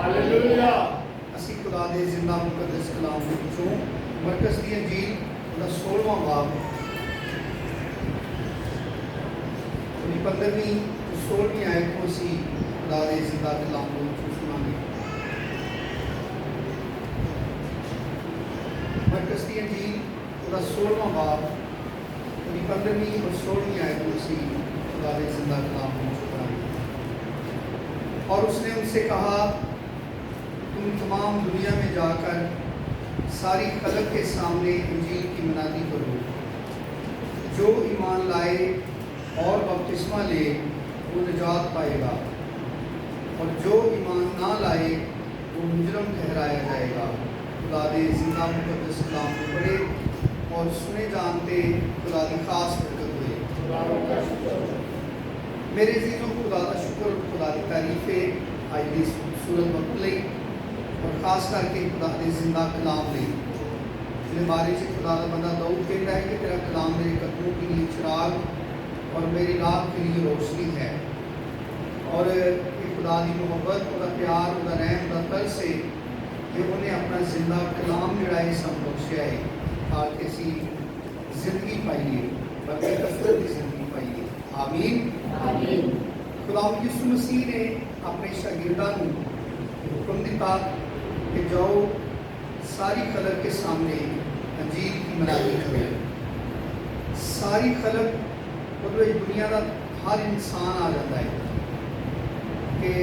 Hallelujah. ਅਸੀਂ खुदा ਦੇ ਜ਼ਿੰਦਾ ਮੁਕੱਦਸ ਕਲਾਮ ਦੇ ਵਿੱਚੋਂ ਮਰਕਸ ਦੀ ਅੰਜੀਲ ਦਾ 16ਵਾਂ ਬਾਬ ਉਹਦੀ 15ਵੀਂ ਤੋਂ 16ਵੀਂ ਆਇਤ ਤੋਂ ਅਸੀਂ खुदा ਦੇ ਜ਼ਿੰਦਾ ਕਲਾਮ ਦੇ ਵਿੱਚੋਂ ਸੁਣਾਂਗੇ। ਮਰਕਸ ਦੀ ਅੰਜੀਲ ਉਹਦਾ 16ਵਾਂ ਬਾਬ ਉਹਦੀ 15ਵੀਂ और 16ਵੀਂ आयत में उसी खुदा ने जिंदा कलाम को छुपाया। और उसने उनसे कहा, तुम तमाम दुनिया में जाकर सारी खलक के सामने इंजील की मनादी करो। जो ईमान लाए और बपतिस्मा ले वो निजात पाएगा, और जो ईमान ना लाए वो मुजरम ठहराया जाएगा। खुदा ने जिंदा मुकद्दस कलाम को पढ़े और सुने जानते खुदा की खास बरकत हुए। मेरे अजीजों, खुदा का शुक्र और खुदा की तारीफ है आज की खूबसूरत वक्त लई और खास करके खुदा के जिंदा कलाम लई। जिस बारे से खुदा का बंदा दाऊद कहता है कि तेरा कलाम मेरे कदमों के लिए चिराग और मेरी राह के लिए रोशनी है। और ये खुदा की मोहब्बत, उसका प्यार, उसका रहम, उसका तरस है कि उन्हें अपना जिंदा कलाम जोड़ा है सब बख्शिया है ताकि असी जिंदगी पाइए, बल्कि कसरत की जिंदगी पाइए। आमीन। खुदा यीशु मसीह ने अपने शागिर्दां को हुक्म दिता कि जाओ सारी खलक के सामने अंजील की मनादी करो। सारी खलक मतलब दुनिया का हर इंसान आ जाता है कि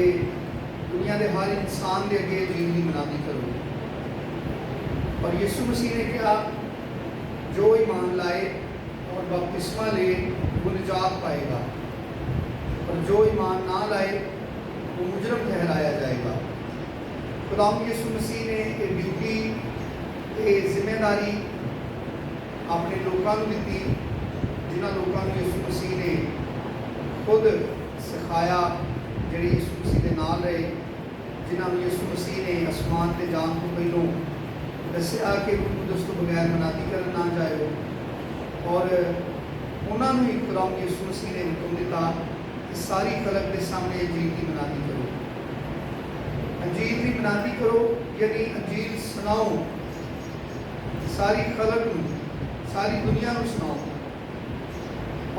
दुनिया के हर इंसान के अगे अंजील की मनादी करो। और यीशु मसीह ने कहा, जो ईमान लाए और बपतिस्मा ले वो निजात पाएगा, और जो ईमान ना लाए वो मुजरम ठहराया जाएगा। खुदाम यीशु मसीह ने ये ड्यूटी, ये जिम्मेदारी अपने लोगों को दी, जिन्होंने लोगों को यीशु मसीह ने खुद सिखाया, जिहड़े यीशु मसीह के नाल रहे, जिन्होंने यीशु मसीह ने आसमान से जान तो पहलों दसिया कि कुदस तो बगैर मनादी कर ना जाए। और उन्होंने ही खुदा यीशु मसीह ने हुक्म दिता कि सारी खलक के सामने अंजील की मनादी करो। अंजील की मनादी करो यानी अंजील सुनाओ, सारी खलक सारी दुनिया को सुनाओ।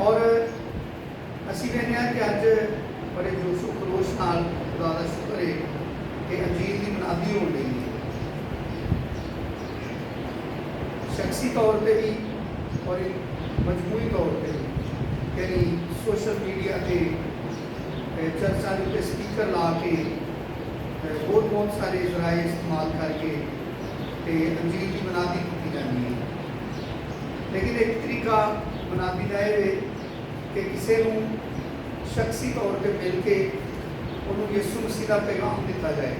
और असी कहने कि अज बड़े जोशो खरोश नाल खुदा का शुक्र है कि अंजील की मनादी हो गई है, शख्सी तौर पर भी और मजमूई तौर पर भी। यानी सोशल मीडिया के चर्चा के स्पीकर ला के बहुत सारे जराए इस्तेमाल करके अंजील की मनादी की जाती है। लेकिन एक तरीका मनादी का है कि किसी को शख्सी तौर पर मिल के उन्होंने यीशु मसीह का पैगाम दिता जाए,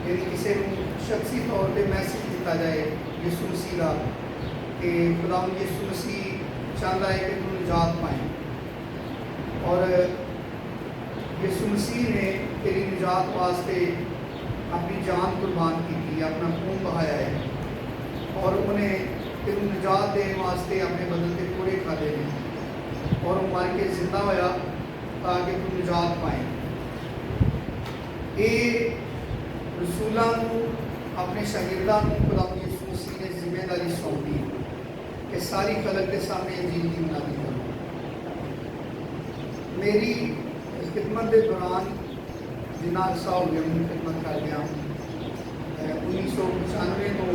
यानी किसी को शख्सी तौर पर मैसेज दिता जाए यीशु मसीह का कि खुदा यीशु मसीह चाहता है कि तुम निजात पाएँ, और यीशु मसीह ने तेरी निजात वास्ते अपनी जान कुर्बान की, अपना खून बहाया है, और उन्हें तेन निजात देने वास्ते अपने बदन के पूरे खाते हैं, और वो मर के जिंदा होया ताकि तुम निजात पाए। ये रसूलों को अपने शागिर्दां को खुदा यीशु मसीह ने जिम्मेदारी सौंपी कि सारी खलक के सामने अंजील की मनादी करो। मेरी खिदमत के दौरान जिन्ना अरसा हो गया मैं खिदमत कर गया, 1995 तो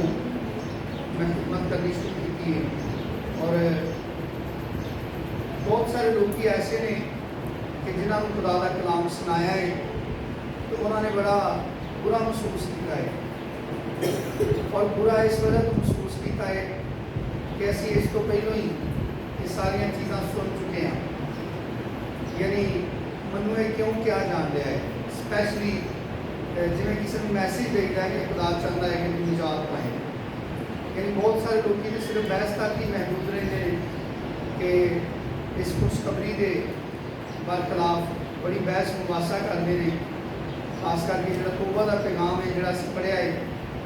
मैं खिदमत करनी शुरू की है। और बहुत सारे लोग ऐसे ने कि जिन्होंने खुदा का कलाम सुनाया है तो उन्होंने बड़ा बुरा महसूस किया है, और बुरा इस वजह तो महसूस किया है कि असी इस तो पहलों ही ये सारिया चीज़ा सुन चुके हैं। यानी मनु ये क्यों क्या जान लिया है, स्पैशली जिमें किसी को मैसेज देता है कि खुदा चाहता है कि तुम निजात पाए। यानी बहुत सारे लोग सिर्फ बहस तक ही महदूद रहे हैं कि इस खुशखबरी के बरखिलाफ बड़ी बहस मुबासा करते हैं, खास करके जो तौबा का पैगाम है जो अस पढ़िया है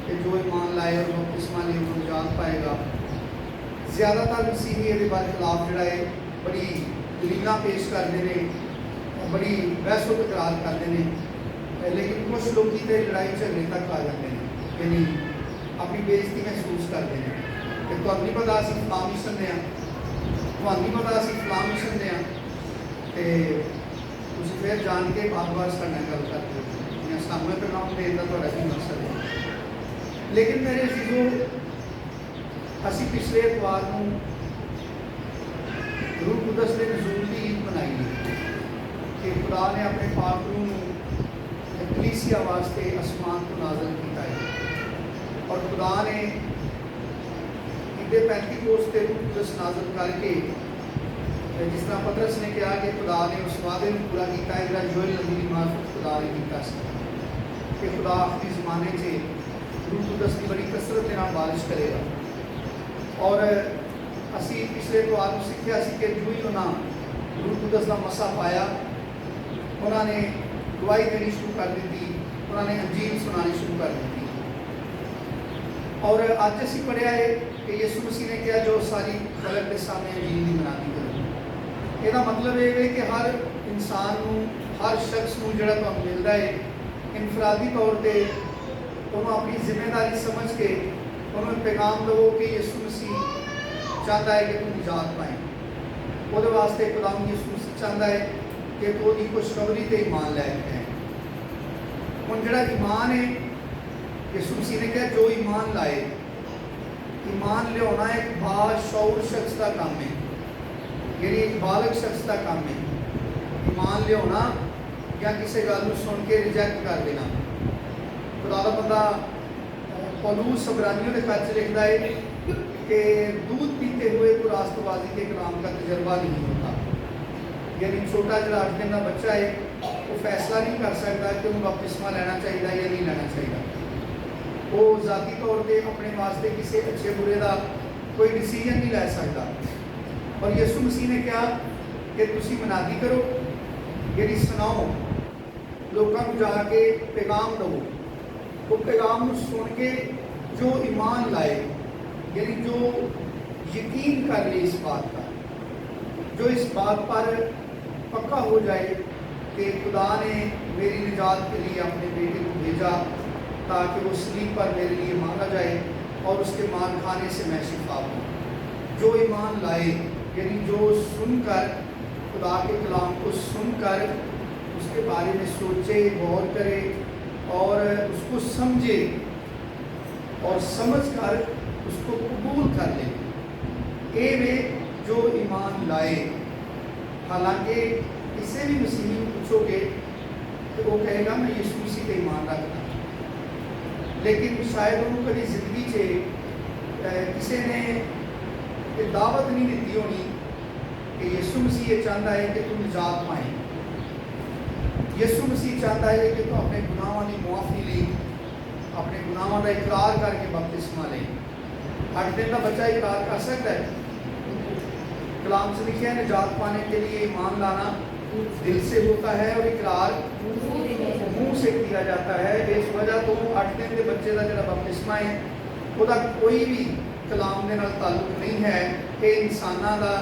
कि जो ईमान लाए और बपतिस्मा ले वो निजात पाएगा। ज़्यादातर मसीही ये बरखिलाफ जोड़ा है बड़ी दलील पेश करते हैं, बड़ी बहसो तकरार करते हैं। लेकिन कुछ लोग तो लड़ाई झगड़े तक आ जाते हैं कि नहीं, अपनी बेइज्जती महसूस करते हैं कि तो नहीं पता असं फलां मिशन दे, तो नहीं पता असं फलां मिशन दे, तो फिर जान के बार बार साढ़े गल करते हो या सामने पैगाम देने का की मकसद है। लेकिन मेरे अजीजों, असी पिछले एतवार को रूह कुदस के नज़ूल की ईद मनाई कि खुदा ने अपने पाक रूह कलीसिया वास्ते आसमान को नाज़िल किया है और खुदा ने ईद पेंतीकोस्त रूह कुदस नाज़िल करके, जिस तरह पतरस ने कहा कि खुदा ने उस वादे में पूरा किया है जो योएल नबी की मार्फत खुदा ने किया कि खुदा आखिरी ज़माने से रूह कुदस की बड़ी कसरत के नाल बारिश करेगा। और असी पिछले एतवार को सीखा कि जो ही उन्होंने रूह कुदस का मसा पाया, उन्होंने गवाही देनी शुरू कर दी, उन्होंने अंजील सुनानी शुरू कर दी। और अज असी पढ़िया है कि यीशु मसीह ने कहा जो सारी खलक के सामने अंजील की मनानी करो। यदा मतलब ये है कि हर इंसान को, हर शख्स को जो मिलता है इनफरादी तौर पर उन्होंने अपनी जिम्मेदारी समझ के उन्होंने पैगाम दो कि यीशु मसीह चाहता है कि तू निजात पाए। वो वास्ते खुदाम यीशु मसीह चाहता है कि तो की खुशखबरी से ईमान लैके आए। हम जो ईमान है, यीशु मसीह ने कहा जो ईमान लाए, ईमान लिया एक बाशऊर शख्स का काम है, यानी एक बालग शख्स का काम है। ईमान लिया या किसी गल सुन के रिजैक्ट कर देना। खुदा का बंदा पौलुस इब्रानियों के खत लिखता है कि दूध पीते हुए को रास्तबाजी के कलाम का तजर्बा नहीं होता। यानी छोटा जो 8 दिन का बच्चा है वो फैसला नहीं कर सकता कि उन्हें बपतिस्मा लेना चाहिए या नहीं लेना चाहिए। वो ज़ाती तौर पर अपने वास्ते किसी अच्छे बुरे का कोई डिसीजन नहीं ले सकता। और यीशु मसीह ने कहा कि तुसी मनादी करो, यानी सुनाओ, लोगों को जाके पैगाम दो। वो पैगाम को सुन के जो ईमान लाए, यानी जो यकीन कर ले इस बात का, जो इस बात पर पक्का हो जाए कि खुदा ने मेरी निजात के लिए अपने बेटे को भेजा ताकि वो सलीब पर मेरे लिए मांगा जाए और उसके मार खाने से मैं शिफा हूँ। जो ईमान लाए, यानी जो सुनकर, खुदा के कलाम को सुनकर उसके बारे में सोचे, गौर करे और उसको समझे और समझकर उसको कबूल कर ले, ये वे जो ईमान लाए। हालांकि किसी भी मसीही को पूछोगे तो वो कहेगा मैं यीशु मसीह पे ईमान रखता, लेकिन शायद उन्होंने कभी जिंदगी से किसी ने ये दावत नहीं दी होनी कि यीशु मसीह ये चाहता है कि तुम निजात पाए। यीशु मसीह चाहता है कि तुम अपने गुनाहों की मुआफ़ी ले, अपने गुनाहों का इकरार करके बपतिस्मा ले। 8 दिन का बच्चा इकरार कर सकता है। कलाम से लिखा है निजात पाने के लिए ईमान लाना दिल से होता है और इकरार मुंह से किया जाता है। इस वजह तो 8 दिन के बच्चे का जो बपतिस्मा है वह कोई भी कलाम के नाल ताल्लुक नहीं है कि इंसाना का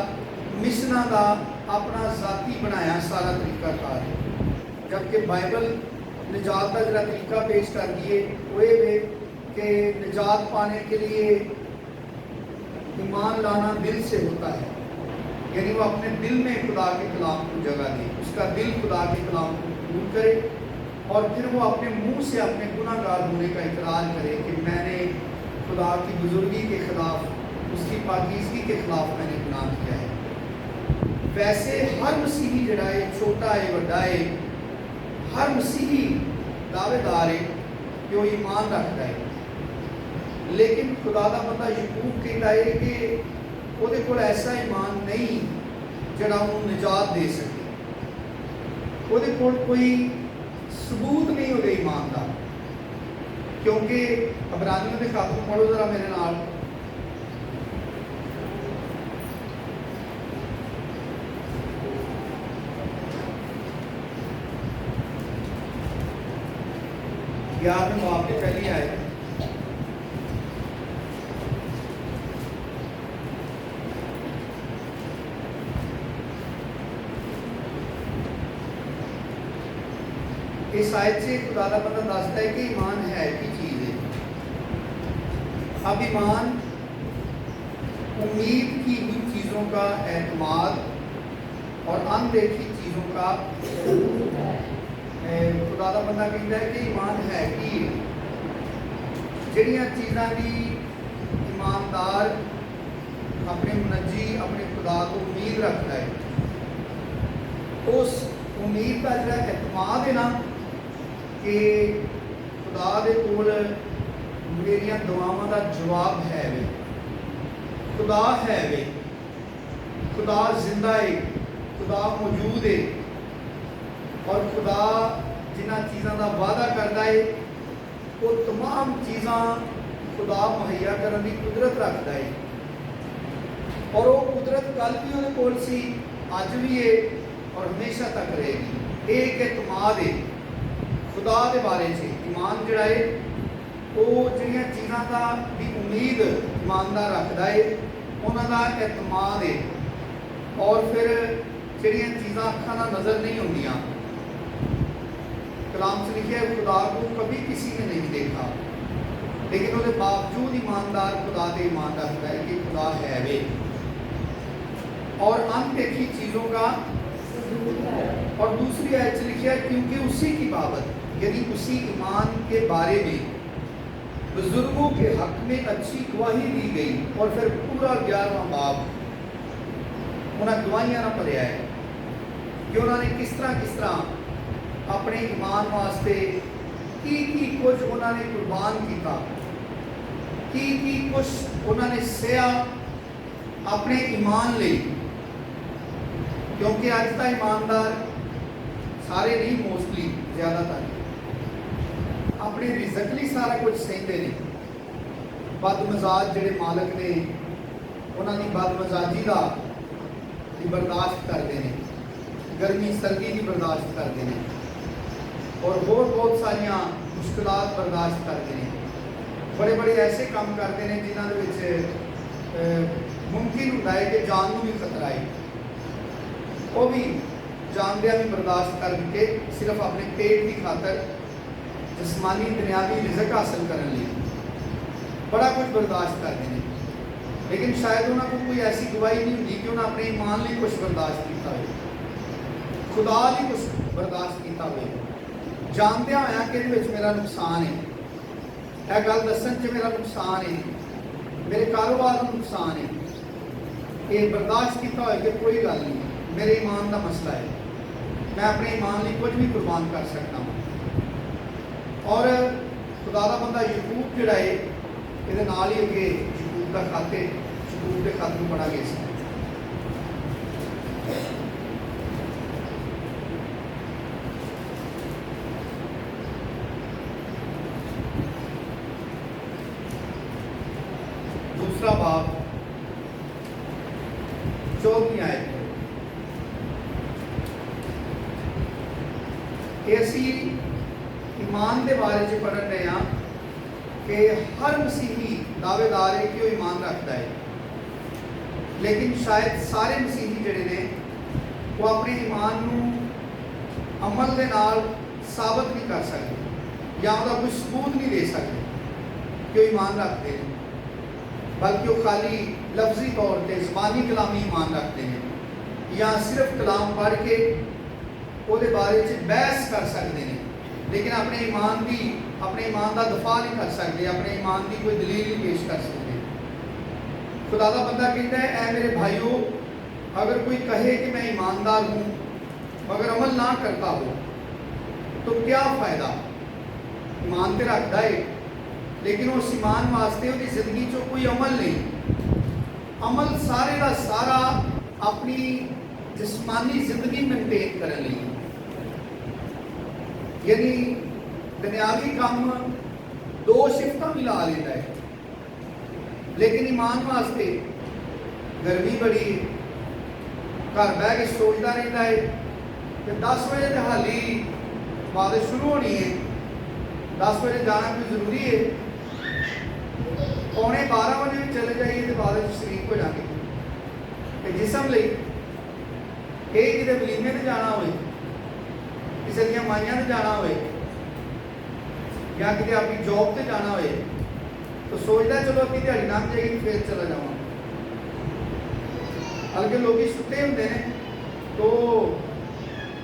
मिशना का अपना जाती बनाया सारा तरीका कार है। जबकि बाइबल निजात का जो तरीका पेश कर दिए वो ये कि निजात पाने के लिए ईमान लाना दिल से होता है, यानी वो अपने दिल में खुदा के कलाम को जगह दे, उसका दिल खुदा के कलाम को कबूल करे और फिर वो अपने मुंह से अपने गुनाहगार होने का इकरार करे कि मैंने खुदा की बुजुर्गी के ख़िलाफ़, उसकी पाकीज़गी के ख़िलाफ़ मैंने गुनाह किया है। वैसे हर मसीही जड़ा है, छोटा है बड़ा है, हर मसीही दावेदार है कि वो ईमान रखता है। लेकिन खुदा का बंदा यकूब कहता है कि ਉਹਦੇ ਕੋਲ ऐसा ईमान नहीं ਜਿਹੜਾ ਉਹਨੂੰ निजात दे सके। ਉਹਦੇ ਕੋਲ कोई सबूत नहीं ਉਹਦੇ ईमान का, क्योंकि अबरानियों के खत ਨੂੰ पढ़ो जरा मेरे नाल। याद में आपके पहली आए इस आयत से खुदा का बंदा दसता है कि ईमान है की चीज़ है। अब ईमान उम्मीद की हुई चीज़ों का एतमाद और अनदेखी चीज़ों का खुदा का बंदा कहता है कि ईमान है कि जड़ियाँ चीज़ों की ईमानदार अपने मुनजी अपने खुदा को उम्मीद रखता है, उस उम्मीद का जो एतमाद है ना कि खुदा दे कोल मेरिया दुआवां का जवाब है वे, खुदा है वे, खुदा जिंदा है, खुदा मौजूद है और खुदा जिन्हां चीज़ों का वादा करता है वो तमाम चीज़ां खुदा मुहैया करने की कुदरत रखता है और वो कुदरत कल भी वो कोल सी, अज भी है और हमेशा तक रहेगी। एक एतमाद है खुदा के बारे से। ईमान जिहड़ा है वो जिहड़ियां चीज़ां का भी उम्मीद ईमानदार रखता है, उन्हां दा एतमाद है। और फिर जिहड़ियां चीज़ां अखां नाल नज़र नहीं होंदियां, कलाम से लिखा है खुदा को कभी किसी ने नहीं देखा, लेकिन उसके बावजूद ईमानदार खुदा से ईमान रखता है कि खुदा है वे। और अनदेखी चीज़ों का, और दूसरी आयत से लिखा है क्योंकि उसी की बाबत यानी उसी ईमान के बारे में बुजुर्गों के हक में अच्छी गवाही दी गई। और फिर पूरा 11वां बाब उन्हें गवाहियां ना भरिया है कि उन्होंने किस तरह अपने ईमान वास्ते की कुछ उन्होंने कुर्बान किया, की कुछ उन्होंने सहा अपने ईमान लिए। क्योंकि अज का ईमानदार सारे नहीं, मोस्टली ज़्यादातर अपने रिजक लिए सारा कुछ सहते हैं। बदमजाज जोड़े मालक ने उन्होंने बदमजाजी का बर्दाश्त करते हैं, गर्मी सर्दी की बर्दाश्त करते हैं और होर बहुत सारिया मुश्किलात बर्दाश्त करते हैं। बड़े बड़े ऐसे काम करते हैं जिन्होंने मुमकिन होता है कि जान को भी खतरा है, वो भी जानदिया भी बर्दाश्त करके सिर्फ अपने पेट की खातर जिस्मानी दुनियावी रिजक हासिल करने लिए बड़ा कुछ बर्दाश्त करते हैं। लेकिन शायद उन्होंने को कोई ऐसी गवाही नहीं होती कि उन्हें अपने ईमान लिए कुछ बर्दाश्त किया हो, खुदा लिए कुछ बर्दाश्त किया हो, जानदिया होया कि मेरा नुकसान है, यह गल दसन च मेरा नुकसान है, मेरे कारोबार में नुकसान है, ये बर्दाश्त किया हो कि कोई गल नहीं, मेरे ईमान का मसला है, मैं अपने ईमान लिए कुछ भी कुर्बान कर सकता हूँ। और खुदा का बंदा यूकूब जिहड़ा है ये नाल ही अगे यूकूब का खाते यूकूब के खाते में पढ़ा गया। दूसरा बाब 14वीं आयत ऐसी ईमान के बारे में पढ़ रहे हैं कि हर मसीही दावेदार है कि वो ईमान रखता है, लेकिन शायद सारे मसीही जिहड़े ने वो अपने ईमान को अमल के नाल साबित नहीं कर सकते या उसका कोई सबूत नहीं दे सकते कि वो ईमान रखते हैं, बल्कि वो खाली लफ्जी तौर पर ज़बानी कलामी ईमान रखते हैं या सिर्फ कलाम पढ़ के उसके बारे में बहस कर सकते हैं, लेकिन अपने ईमान का दफा नहीं कर सकते, अपने ईमान की कोई दलील नहीं पेश कर सकते। खुदा का बंदा कहता है ऐ मेरे भाइयों, अगर कोई कहे कि मैं ईमानदार हूँ मगर अमल ना करता हो तो क्या फ़ायदा। ईमान तो रखता है लेकिन उस ईमान वास्ते उसकी जिंदगी चो कोई अमल नहीं। अमल सारे का सारा अपनी जिस्मानी जिंदगी मेनटेन करने लिए, यानी दुनियावी काम दो शिफ्ट भी ला लेता है, लेकिन ईमान वास्ते गर्मी बड़ी, घर बह के सोचता रहता है कि 10 बजे तो हाली बारिश शुरू होनी है, 10 बजे जाना कोई जरूरी है, 11:15 बजे भी चले जाइए तो बारिश शरीक हो जाएगी। जिसम लिए कि वलीमे में जाना हो किसी दियां माइयां ते जाना होए या किते अपनी जॉब ते जाना होए तो सोचता चलो अपनी दिहाड़ी लंघ जाएगी फिर चला जावा, हल्के लोग सुते होंगे ने तो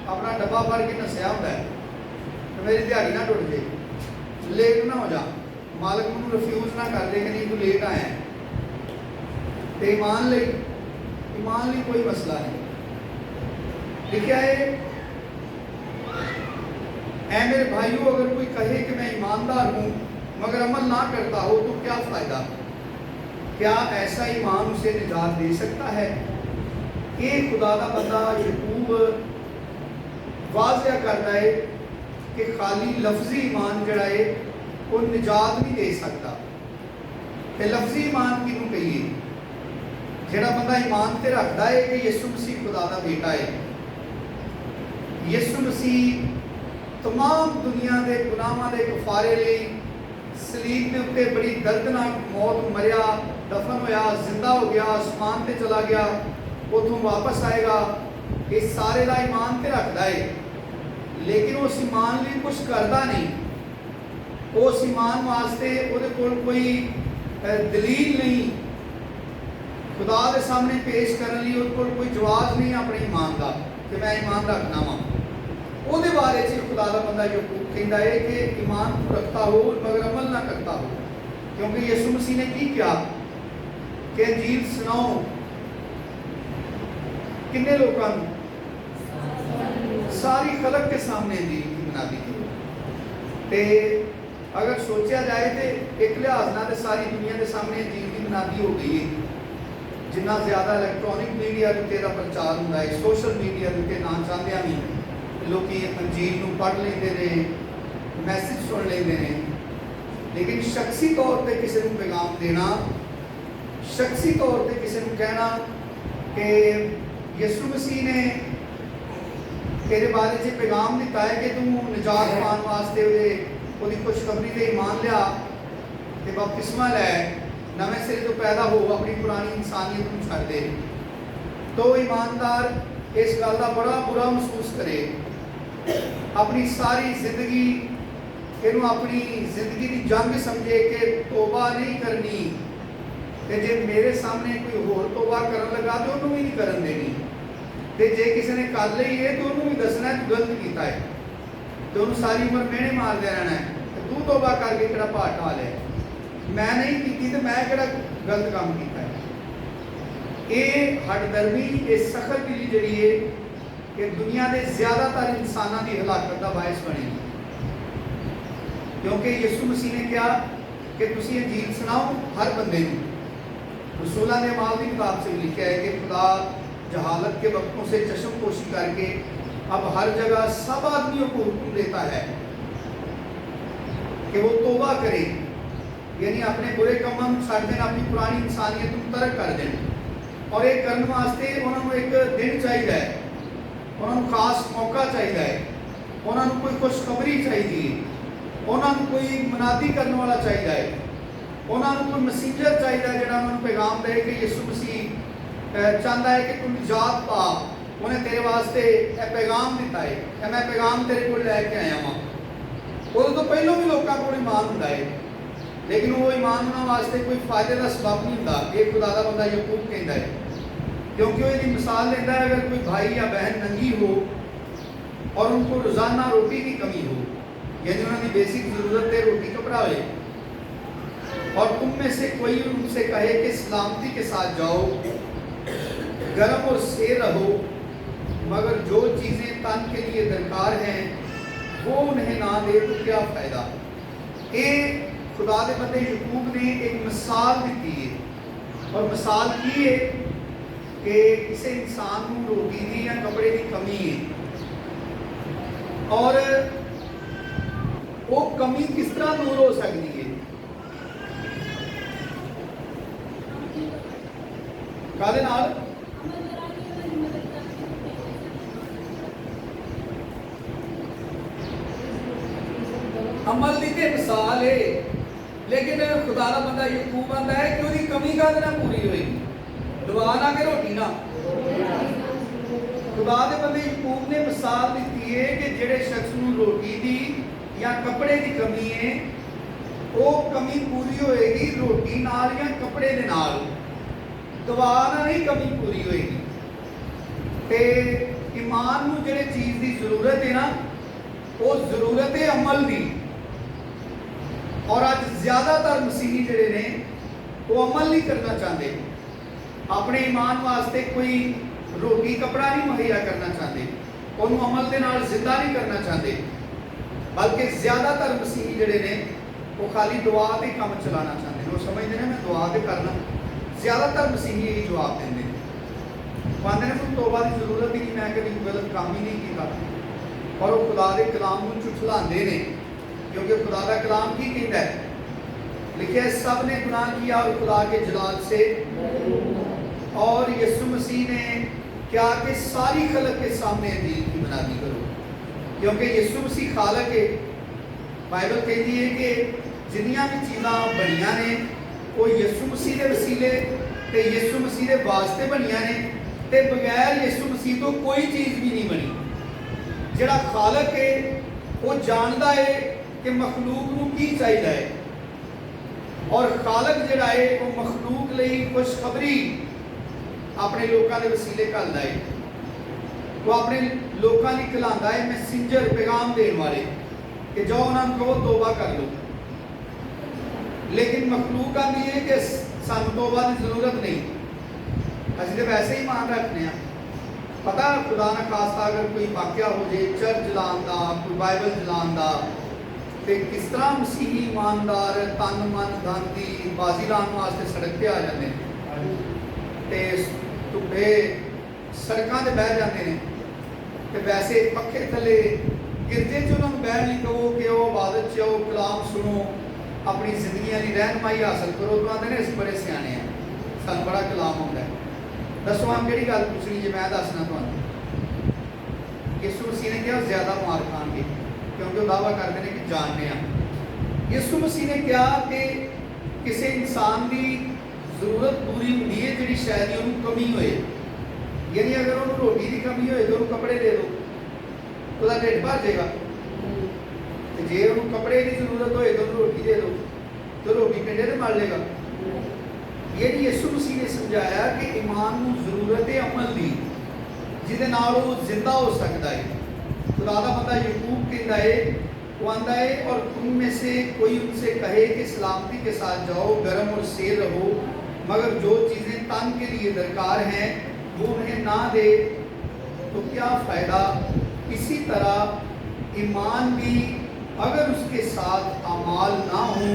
अपना डब्बा भर के नसिया होंगे तो मेरी दिहाड़ी ना टुट जाए, लेट ना हो जा, मालिक मैनू रिफ्यूज ना कर दे कि नहीं तू लेट आया है। तो ईमान लिए कोई मसला नहीं। लिखा है ऐ मेरे भाइयों, अगर कोई कहे कि मैं ईमानदार हूं मगर अमल ना करता हो तो क्या फायदा? क्या ऐसा ईमान उसे निजात दे सकता है? ये खुदा का बंदा याकूब वाज़िया करता है कि खाली लफ्जी ईमान जड़ा है वो निजात नहीं दे सकता। ते लफ्जी ईमान किनू कहिए? जेड़ा बंदा ईमान ते रखता है कि यीशु मसीह खुदा का बेटा है, यीशु मसीह तमाम दुनिया के गुनाहों के कफारे लिए सलीब के उत्ते बड़ी दर्दनाक मौत मरिया, दफन होया, जिंदा हो गया, आसमान पे चला गया, उतों वापस आएगा, ये सारे का ईमान ते रखता है। लेकिन उस ईमान लिए कुछ करता नहीं, उस ईमान वास्ते उहदे कोल कोई दलील नहीं, खुदा के सामने पेश करने लिए उहदे कोल कोई जवाब नहीं अपने ईमान का कि मैं ईमान रखना वा। ਉਹਦੇ ਬਾਰੇ ਚ खुदा का बंदा याकूब कहता है कि ईमान तो रखता हो मगर अमल ना करता हो, क्योंकि यीशु मसीह ने की किया कि अंजील सुनाओ किन्ने लोगों को, सारी खलक के सामने अंजील की मनादी की। ते अगर सोचा जाए तो एक लिहाज ना सारी दुनिया के सामने अंजील की मनादी हो गई है। जिन्ना ज़्यादा इलैक्ट्रॉनिक मीडिया के उत्ते दा प्रचार होंदा है, सोशल मीडिया के उत्ते ना चाहते भी लोग अंजील नूं पढ़ लेंदे ने, मैसेज सुन लेंदे ने, लेकिन शख्सी तौर पर किसी को पैगाम देना, शख्सी तौर पर किसी को कहना कि यीशु मसीह ने तेरे बारे च पैगाम दिता है कि तू निजात पाने वास्ते उसकी खुशखबरी से ईमान लिया ते बपतिस्मा लै, नवें सिरे तो पैदा हो, अपनी पुरानी इंसानियत को छड्ड दे। तो ईमानदार इस गल का बड़ा बुरा महसूस करे, अपनी सारी जिंदगी इनू अपनी जिंदगी की जंग समझे कि तोबा नहीं करनी, ते जे मेरे सामने कोई होर तोबा करन लगा तो उन्होंने भी नहीं करन देनी, ते जे किसी ने कर ली है तो उन्होंने भी दसना है गलत किया है, तो उन्होंने सारी उम्र मेहने मारते रहना है, तू तोबा करके किहड़ा भाट हाल है, मैं नहीं की तो मैं किहड़ा गलत काम किया है। ये हटदर्मी, ये सख्त दिली जिहड़ी है कि दुनिया के ज़्यादातर इंसानों की हलाकत का बायस बनेगी, क्योंकि यीशु मसीह ने कहा कि तुसीं अंजील सुनाओ हर बंदे को। रसूलां दे अमाल की किताब से लिखा है कि खुदा जहालत के वक्तों से चश्मपोशी करके अब हर जगह सब आदमियों को हुक्म देता है कि वो तौबा करें, यानी अपने बुरे कामों को छड्ड दें, अपनी पुरानी इंसानियत को तर्क कर दें। और ये करने वास्ते उन्होंने एक दिन चाहिए, उन्होंने खास मौका चाहिए, उन्होंने कोई खुशखबरी चाहिए, उन्होंने कोई मनादी करने वाला चाहिए, उन्होंने कोई मैसेंजर चाहिए जिहड़ा उन्होंने पैगाम दे कि यीशु मसीह चाहता है कि तू निजात पा, उन्हें तेरे वास्ते यह पैगाम दिता है कि मैं पैगाम तेरे को लैके आया वहाँ। उदों तो पहलों भी लोगों को ईमान होंदा है, लेकिन वो ईमान उन्होंने वास्ते कोई फायदे का सबब नहीं होंदा। ये खुदा का बंदा याकूब कहता है, क्योंकि वो इसकी मिसाल लेता है, अगर कोई भाई या बहन नंगी हो और उनको रोज़ाना रोटी की कमी हो, यानी उन्होंने बेसिक ज़रूरत है रोटी कपड़ा हो, और तुम में से कोई उनसे कहे कि सलामती के साथ जाओ, गर्म और सेर रहो, मगर जो चीज़ें तन के लिए दरकार हैं वो उन्हें ना दे तो क्या फ़ायदा। ये खुदा के बंदे याकूब ने एक मिसाल दी है, और मिसाल की है कि किसी इंसान को रोटी की या कपड़े की कमी है, और वो कमी किस तरह दूर हो सकती है। कादे नाल अमल की तो मिसाल है, लेकिन खुदा का बंदा याकूब आंदा है कि उसकी कमी कादे नाल पूरी होएगी, दुआ ना कि रोटी ना। खुदा दे बंदे याकूब ने मिसाल दी है कि जेड़े शख्स नूं रोटी दी या कपड़े की कमी है, वो कमी पूरी होएगी रोटी नाल या कपड़े दे नाल, दवा नाल नहीं कमी पूरी होएगी। ते ईमान नूं जेड़े चीज़ की जरूरत है ना, वो जरूरत है अमल की। और अज ज़्यादातर मसीही जेड़े ने वो अमल नहीं करना चाहते, अपने ईमान वास्ते कोई रोटी कपड़ा नहीं मुहैया करना चाहते, उन्होंने अमल के नाल जिंदा नहीं करना चाहते, बल्कि ज़्यादातर मसीही जेड़े ने वो खाली दुआ से काम चलाना चाहते हैं। वो समझते हैं मैं दुआ से करना, ज़्यादातर मसीही यही जवाब देंगे, कहते हैं कोई तौबा की जरूरत ही नहीं, मैं कभी गलत काम ही नहीं किया। और वो खुदा के कलाम को झुठलाते हैं, क्योंकि खुदा का कलाम की कहता है, लिखे सब ने गुनाह किया और खुदा के जलाल से, और यीशु मसीह ने क्या कि सारी खलक के सामने दिल की बनादी करो, क्योंकि यीशु मसीह खालक है। बाइबल कहती है कि जिन्नियां भी चीज़ां बनिया ने वो यीशु मसीह के वसीले ते यीशु मसीह के वास्ते बनिया ने, ते बगैर यीशु मसीह तो कोई चीज़ भी नहीं बनी। जिहड़ा खालक है वो जानता है कि मखलूक नूं की चाहिए है, और खालक जिहड़ा है वो मखलूक लई खुशखबरी अपने लोगों के वसीले घलदा है। वो अपने लोगों की कहलाता है मैसेंजर, पैगाम देने वाले, कि जाओ उन्होंने कहो तौबा कर लो। लेकिन मखलूक आती है कि सानू तौबा की जरूरत नहीं, असीं तो वैसे ही मान रखने हैं। पता खुदा ना खास्ता अगर कोई वाकया हो जाए चर्च जलान का, कोई बाइबल जलान का, तो किस तरह मसीही ईमानदार तन मन धन की बाजी लाने वास्ते सड़क पर आ जाते हैं, तो धुप्पे सड़कों पर बह जाते हैं। तो वैसे पखे थले गिरजे च उन्होंने बहन नहीं कहो कि वो इबादत च आओ, कलाम सुनो, अपनी जिंदगी की रहनमाई हासिल करो, तो आते हैं अस बड़े सियाने हैं, सानू बड़ा कलाम आता है। दसो हम कि गल पूछनी जे मैं दसना तुहानू, यीशु मसीह ने कहा ज्यादा मार खाएंगे, क्योंकि वो दावा करते हैं कि जानने हैं। यीशु मसीह ने कहा कि किसी इंसान की जरूरत पूरी होती है जी शायद उन्होंने कमी होए, यानी अगर उन्होंने रोटी की कमी होए तो उन्होंने कपड़े दे दो, तो ढिड भर जाएगा। जे उन्होंने कपड़े की जरूरत होए तो रोटी दे दो, तो रोटी पिंडे से मर लेगा। ये यीशु मसीह ने समझाया कि ईमान को जरूरत है अमल की, जिहदे नाल वो जिंदा हो सकता है। खुदा दा बंदा याकूब कहता है, वो आंदा है, और तुम में से कोई उनसे कहे कि सलामती के साथ जाओ, गर्म और सेर रहो, मगर जो चीज़ें तन के लिए दरकार हैं वो उन्हें ना दे, तो क्या फ़ायदा। इसी तरह ईमान भी अगर उसके साथ अमाल ना हो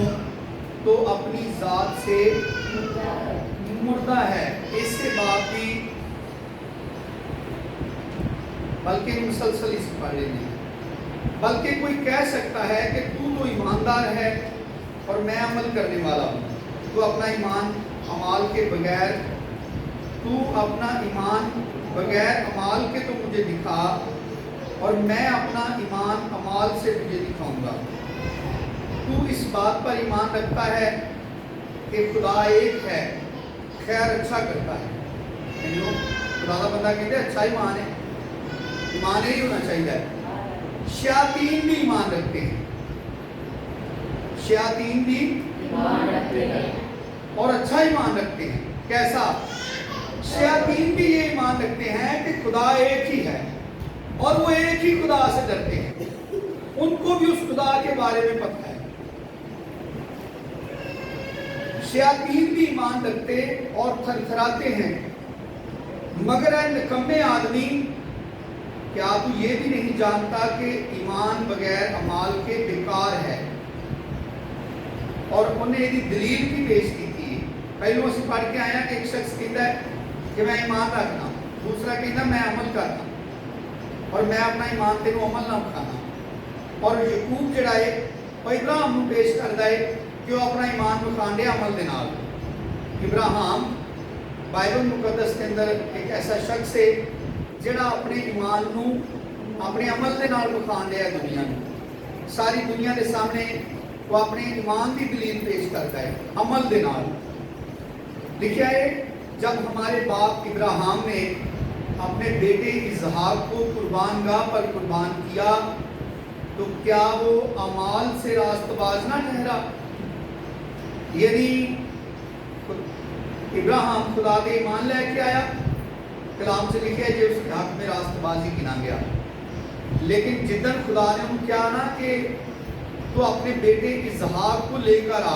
तो अपनी ज़ात से मुर्दा है। इससे बात भी बल्कि मुसलसल इस पढ़ लेंगे, बल्कि कोई कह सकता है कि तू तो ईमानदार है और मैं अमल करने वाला हूँ, तो अपना ईमान अमाल के बगैर, तू अपना ईमान बगैर अमाल के तो मुझे दिखा, और मैं अपना ईमान अमाल से तुझे दिखाऊंगा। तू इस बात पर ईमान रखता है कि खुदा एक है, खैर अच्छा करता है। खुदा का बंदा कहते अच्छा ईमान है, ईमान ही होना चाहिए। शयातीन भी ईमान रखते हैं, शयातीन भी ईमान रखते हैं और अच्छा ईमान रखते हैं। कैसा? शयातीन भी ये ईमान रखते हैं कि खुदा एक ही है और वो एक ही खुदा से डरते हैं, उनको भी उस खुदा के बारे में पता है। शयातीन भी ईमान रखते और थरथराते हैं, मगर ऐ निकम्मे आदमी, क्या तू ये भी नहीं जानता कि ईमान बगैर अमाल के बेकार है। और उन्हें यदि दलील भी पेश की थी, पहले से पढ़ के आया कि एक शख्स कहता है कि मैं ईमान रखना, दूसरा कहता मैं अमल करना, और मैं अपना ईमान तेन अमल ना खाना। और याकूब जड़ा है वह इब्राहिम को पेश करता है कि वह अपना ईमान विखाण दे अमल के नाल। इब्राहिम बाइबल मुकद्दस के अंदर एक ऐसा शख्स है जिहड़ा अपने ईमान को अपने अमल के नाल विखाण दिया दुनिया को, सारी दुनिया के सामने वो अपने ईमान की दलील पेश करता है अमल के नाल। लिखा है जब हमारे बाप इब्राहिम ने अपने बेटे इसहाक को कुर्बानगाह पर कुर्बान किया, तो क्या वो अमाल से रास्तबाज ना ठहरा? यानी इब्राहिम खुदा दे ईमान लेके आया, कलाम से लिखे जो उसके हक में रास्तबाजी गिना गया। लेकिन जिदन खुदा ने उनको क्या ना कि तो अपने बेटे इसहाक को लेकर आ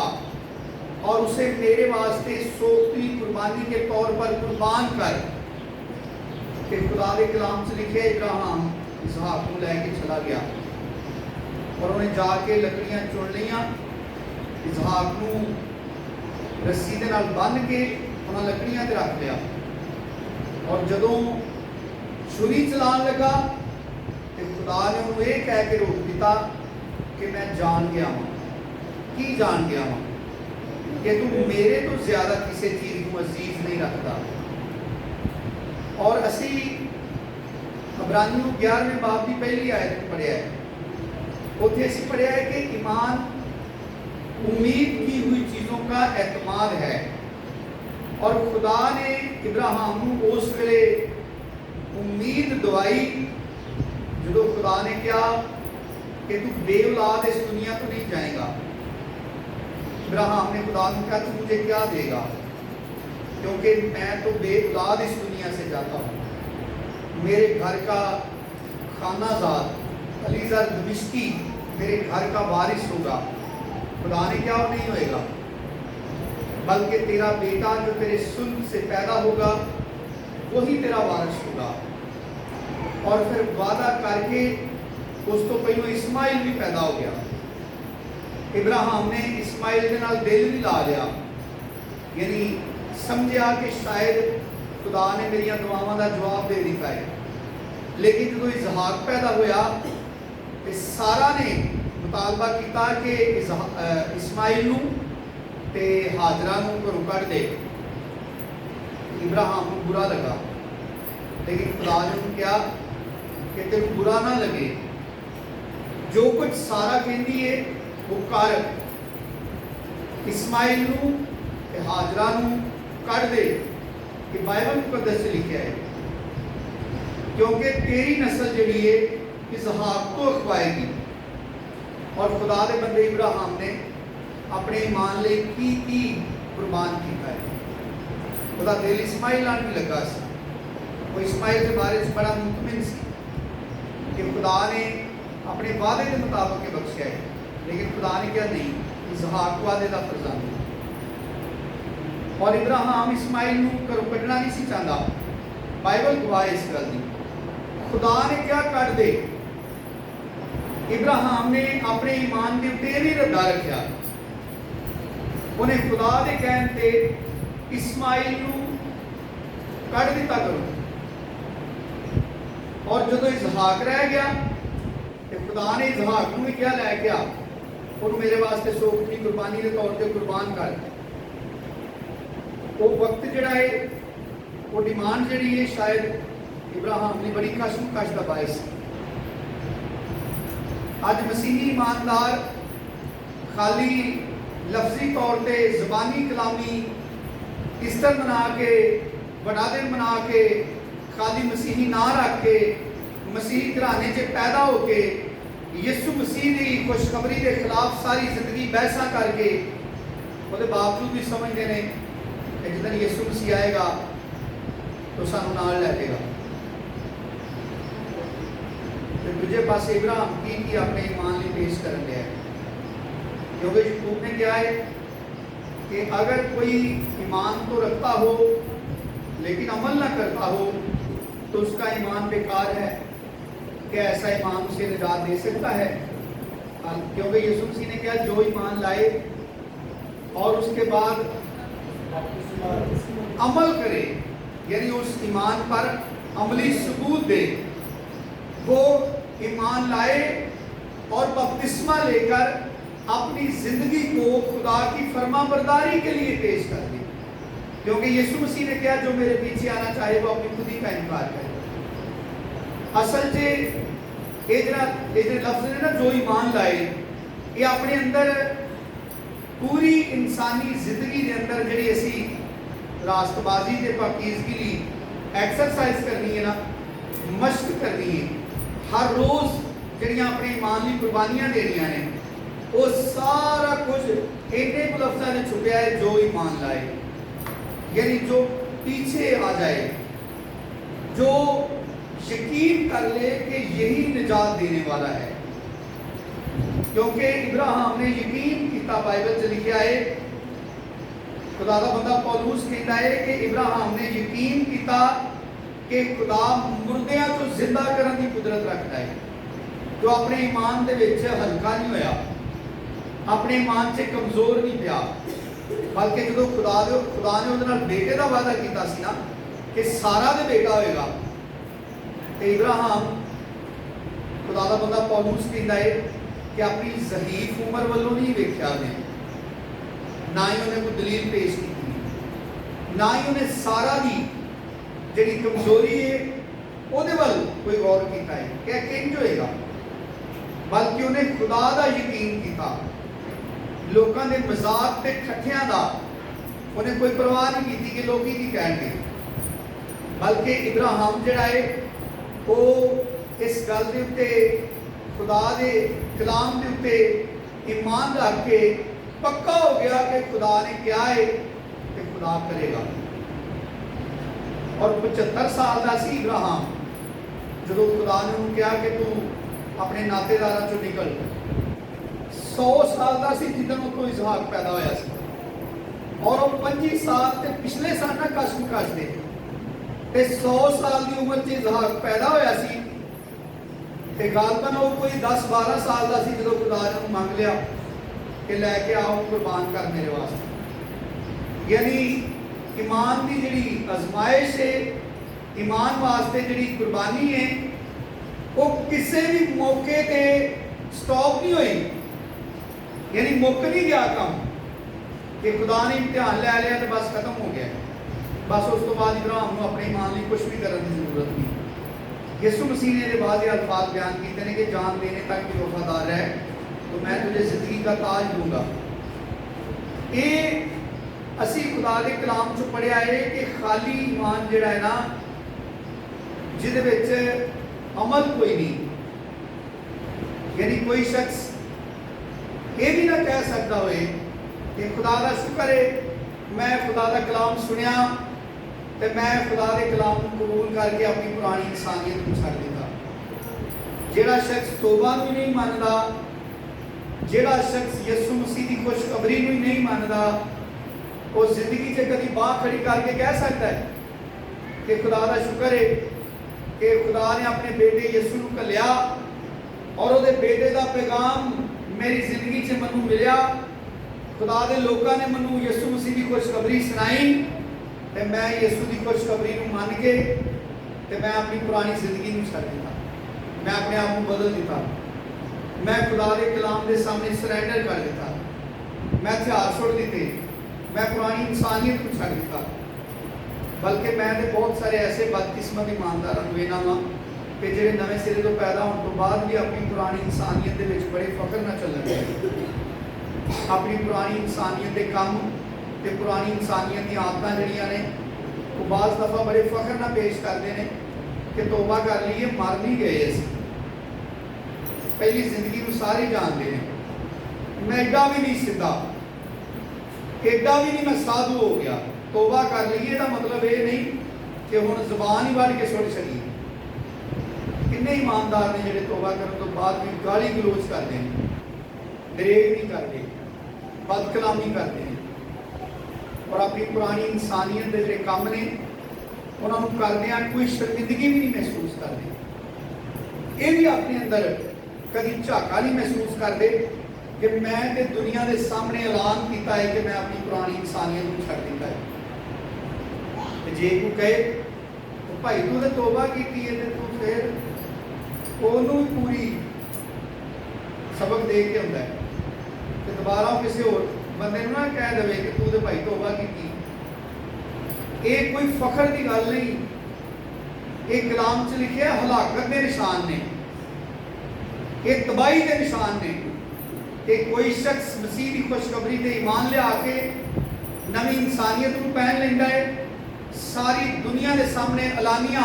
और उसे मेरे वास्ते सोखती कुर्बानी के तौर पर कुर्बान कर, कि खुदा के कलाम से लिखे इब्राहिम इसहाक को लेके चला गया और उन्हें जाके लकड़ियां चुन लिया, इसहाक को रस्सी दे नाल बन के उन्हें लकड़ियां ते रख लिया। और जदों छुरी चलान लगा तो खुदा ने उन्हें यह कह के रोक दिता कि मैं जान गया हाँ। की जान गया हाँ? कि तू मेरे तो ज्यादा किसी चीज को अजीज नहीं रखता। और असी अबरानियों 11वें बाब की पहली आयत पढ़िया है, उत्थे असी पढ़िया है कि ईमान उम्मीद की हुई चीजों का एतमाद है। और खुदा ने इब्राहिम को उस वेले उम्मीद दवाई जो खुदा ने कहा कि तू बेऔलाद इस दुनिया तो नहीं जाएगा। इब्राहिम ने खुदा ने कहा तू मुझे क्या देगा, क्योंकि मैं तो बेऔलाद इस दुनिया से जाता हूँ। मेरे घर का खानाजाद अलीज़र दमिश्की मेरे घर का वारिस होगा। खुदा ने क्या और नहीं होएगा, बल्कि तेरा बेटा जो तेरे सुल्ब से पैदा होगा वही तेरा वारिस होगा। और फिर वादा करके उस तो पहले इस्माइल भी पैदा हो गया। इब्राहिम ने इस्माइल के नाल दिल भी ला लिया, यानी समझा कि शायद खुदा ने मेरी दुआवां का जवाब दे दिता है। लेकिन जो इसहाक पैदा होया तो सारा ने मुतालबा किया कि इस्माइल नूं ते हाजरा नूं घरों कढ़ दे। इब्राहिम को बुरा लगा, लेकिन खुदा ने उन्हें कहा कि तेन बुरा ना लगे, जो कुछ सारा कहती है वो कर, इस्माइल नूं ते हाजरा नूं कढ़ दे। कि बाइबल मुकद्दस से लिखा है, क्योंकि तेरी नस्ल जी है इसहाक को अखवाएगी। और खुदा के बंदे इब्राहिम ने अपने ईमान लिए की कुर्बान किया है। उसका दिल इस्माइल नाल भी लगा सी, वो इस्माइल के बारे में बड़ा मुतमिन सी कि खुदा ने अपने वादे के मुताबिक बख्शिया है। लेकिन खुदा ने क्या नहीं, इसहाक वादे का फरजंद। और इब्राहिम इस्माइल नूं घरों कढ़ना नहीं सी चाहता। बाइबल गवाह इस गल की, खुदा ने क्या कर दे, इब्राहिम ने अपने ईमान के उत्ते भी रद्दा रखा। उन्हें खुदा के कहने ते इस्माइल नूं कढ़ दिता करो। और जो इसहाक रह गया तो खुदा ने इसहाक को भी क्या लैके आ, उन्होंने मेरे वास्ते सोख की कुर्बानी के तौर पर कुर्बान कर। वो वक्त जड़ा है, वो डिमांड जी है, शायद इब्राहिम ने बड़ी कशमकश का बायस। अज मसीही ईमानदार खाली लफ्जी तौर पर जबानी कलामी इस्तर मना के बड़ा दिन मना के खाली मसीही ना रख के मसीही घराने च पैदा होके यीशु मसीह की खुशखबरी के खिलाफ सारी जिंदगी बहसा करके वो बावजूद भी समझते हैं कि जिस दिन यीशु मसीह आएगा तो सानू नाल लै जाएगा। तो दूजे पास इब्राहिम की अपने ईमान लिए पेश कर दिया है, क्योंकि यकूब ने क्या है कि अगर कोई ईमान तो रखता हो लेकिन अमल ना करता हो तो उसका ईमान बेकार है। क्या ऐसा ईमान उसे निजात दे सकता है? क्योंकि यीशु मसीह ने कहा जो ईमान लाए और उसके बाद अमल करे, यानी उस ईमान पर अमली सबूत दे, वो ईमान लाए और बपतिस्मा लेकर अपनी जिंदगी को खुदा की फरमाबरदारी के लिए पेश कर दी। क्योंकि यीशु मसीह ने कहा जो मेरे पीछे आना चाहे वो अपनी खुदी का इनकार करे। असल से ये लफ्ज ने ना जो ईमान लाए, ये अपने अंदर पूरी इंसानी जिंदगी के अंदर जी असी रास्तबाजी के पाकीजगी एक्सरसाइज करनी है ना, मशक करनी है, हर रोज़ जड़ियाँ अपने ईमान की कुर्बानियाँ देनियाँ ने, वो सारा कुछ इन्ने लफ्ज़ों में छुपया है, जो ईमान लाए, यानी जो पीछे आ जाए, जो यकीन कर ले कि यही निजात देने वाला है। क्योंकि इब्राहिम ने यकीन किया, बाइबल च लिखा है, खुदा का बंदा पौलुस कहता है कि इब्राहिम ने यकीन किया कि खुदा मुर्दियां तो जिंदा करने की कुदरत रखता है, जो अपने ईमान दे विच हल्का नहीं होया, अपने ईमान से कमजोर नहीं पिया, बल्कि जो खुदा ने उहदे नाल बेटे का वादा किया सी ना कि सारा दे बेटा होएगा, तो इब्राहिम खुदा का बंदा पौलुस कहता है कि अपनी ज़हीफ उम्र वालों नहीं वेख्या ने, ना ही उन्हें कोई दलील पेश की, ना ही उन्हें सारा की जिहड़ी कमजोरी है उहदे वल कोई गौर किया है कि किंज होएगा, बल्कि उन्हें खुदा का यकीन किया, लोगों के मजाक के ठट्ठियां का उन्हें कोई परवाह नहीं की कि लोग की कहेंगे, बल्कि इब्राहिम जिहड़ा है वो इस गल के उत्ते खुदा के कलाम के उत्ते ईमान रख के पक्का हो गया कि खुदा ने क्या है कि खुदा करेगा। और 75 साल का सी इब्राहिम जो खुदा ने उन्होंने कहा कि तू अपने नातेदारों चो निकल, 100 साल का सी जिदन उसको इसहाक पैदा होया सी, और वो 25 साल के पिछले साल ना कसम कसते ते 100 साल की उम्र से इसहाक पैदा होया सी, ते गालबन वो कोई 10-12 साल का सी जो खुदा ने उन्हें मंग लिया कि लैके आओ कुर्बान कर मेरे वास्ते। यानी ईमान की जिहड़ी आजमाइश है, ईमान वास्ते जिहड़ी कुर्बानी है, वो किसी भी मौके पे स्टॉप नहीं हुई, यानी मुक नहीं गया काम कि खुदा ने इम्तिहान लै लिया तो बस खत्म हो गया, बस उस तो बाद इब्राहिम को अपने ईमान लिए कुछ भी करने की जरूरत नहीं। यीशु मसीह ने ये बाद अल्फाज बयान किए हैं कि जान देने तक भी वफादार है तो मैं तुझे जिंदगी का ताज दूंगा। ये असी खुदा के कलाम चो पढ़िया है कि खाली ईमान जिहड़ा है ना, जिहदे विच अमल कोई नहीं, यानी कोई शख्स ये भी ना कह सकता होए कि खुदा का शुक्र है मैं खुदा का कलाम सुनिया तो मैं खुदा के कलाम को कबूल करके अपनी पुरानी इंसानियत को छड्ड दिता। जिहड़ा शख्स तौबा भी नहीं मानता, जिहड़ा शख्स यीशु मसीह की खुशखबरी भी नहीं मानता, वो जिंदगी से कभी बाह खड़ी करके कह सकता है कि खुदा का शुक्र है कि खुदा ने अपने बेटे यीशु को घल्लिया और वो बेटे का पैगाम मेरी जिंदगी से मैनू मिलिया, खुदा के लोगों ने मैनू यीशु मसीह की खुशखबरी सुनाई तो मैं यीशु की खुशखबरी को मान के तो मैं अपनी पुरानी जिंदगी में छड्ड दिता, मैं अपने आप को बदल दिता, मैं खुदा के कलाम के सामने सरेंडर कर दिता, मैं हथियार छोड़ दिते, मैं पुरानी इंसानियत को छड्ड दिता। बल्कि मैं तो बहुत सारे ऐसे बदकिस्मत ईमानदार वेना वा कि जिहड़े नवे सिरे तो पैदा होने तो बाद भी अपनी पुरानी इंसानियत के विच बड़े फख्र ना चलन गए, अपनी पुरानी इंसानियत के काम ते पुरानी इंसानियत की आदतां जिहड़ियां ने वो बाज़ दफ़ा बड़े फख्र ना पेश करते हैं कि तौबा कर लीए, मर नहीं गए असीं, पहली जिंदगी को सारे जानते हैं, मैं एडा भी नहीं सीधा, एडा भी नहीं मैं साधु हो गया। तौबा कर लीए का मतलब ये नहीं कि हुण ज़बान ही वढ़ के सुट छड़िए। किन्ने ईमानदार ने जिहड़े तौबा करने तो बाद भी गाली गलोच करते हैं, दरेग नहीं करते, बदकलामी करते हैं और अपनी पुरानी इंसानियत के जिहड़े काम ने उन्होंने करदियां कोई शर्मिंदगी भी नहीं महसूस करते। ये भी अपने अंदर कभी झाका नहीं महसूस करते कि मैं ते दुनिया के सामने ऐलान किया है कि मैं अपनी पुरानी इंसानियत को छड्ड दिता है। जे कोई कहे तो भाई तू तो तौबा की है तो तू फिर ओनू पूरी सबक दे के आंदा है तो दोबारा किसी और बंदे ना कह दे कि तू तो भाई तौबा की। ये कोई फख्र की गल नहीं, ये कलाम च लिखे हलाकत के निशान ने, ये तबाही के निशान ने कि कोई शख्स मसीह की खुशखबरी से ईमान लिया के नवी इंसानियत को पहन लेंदा है सारी दुनिया के सामने एलानिया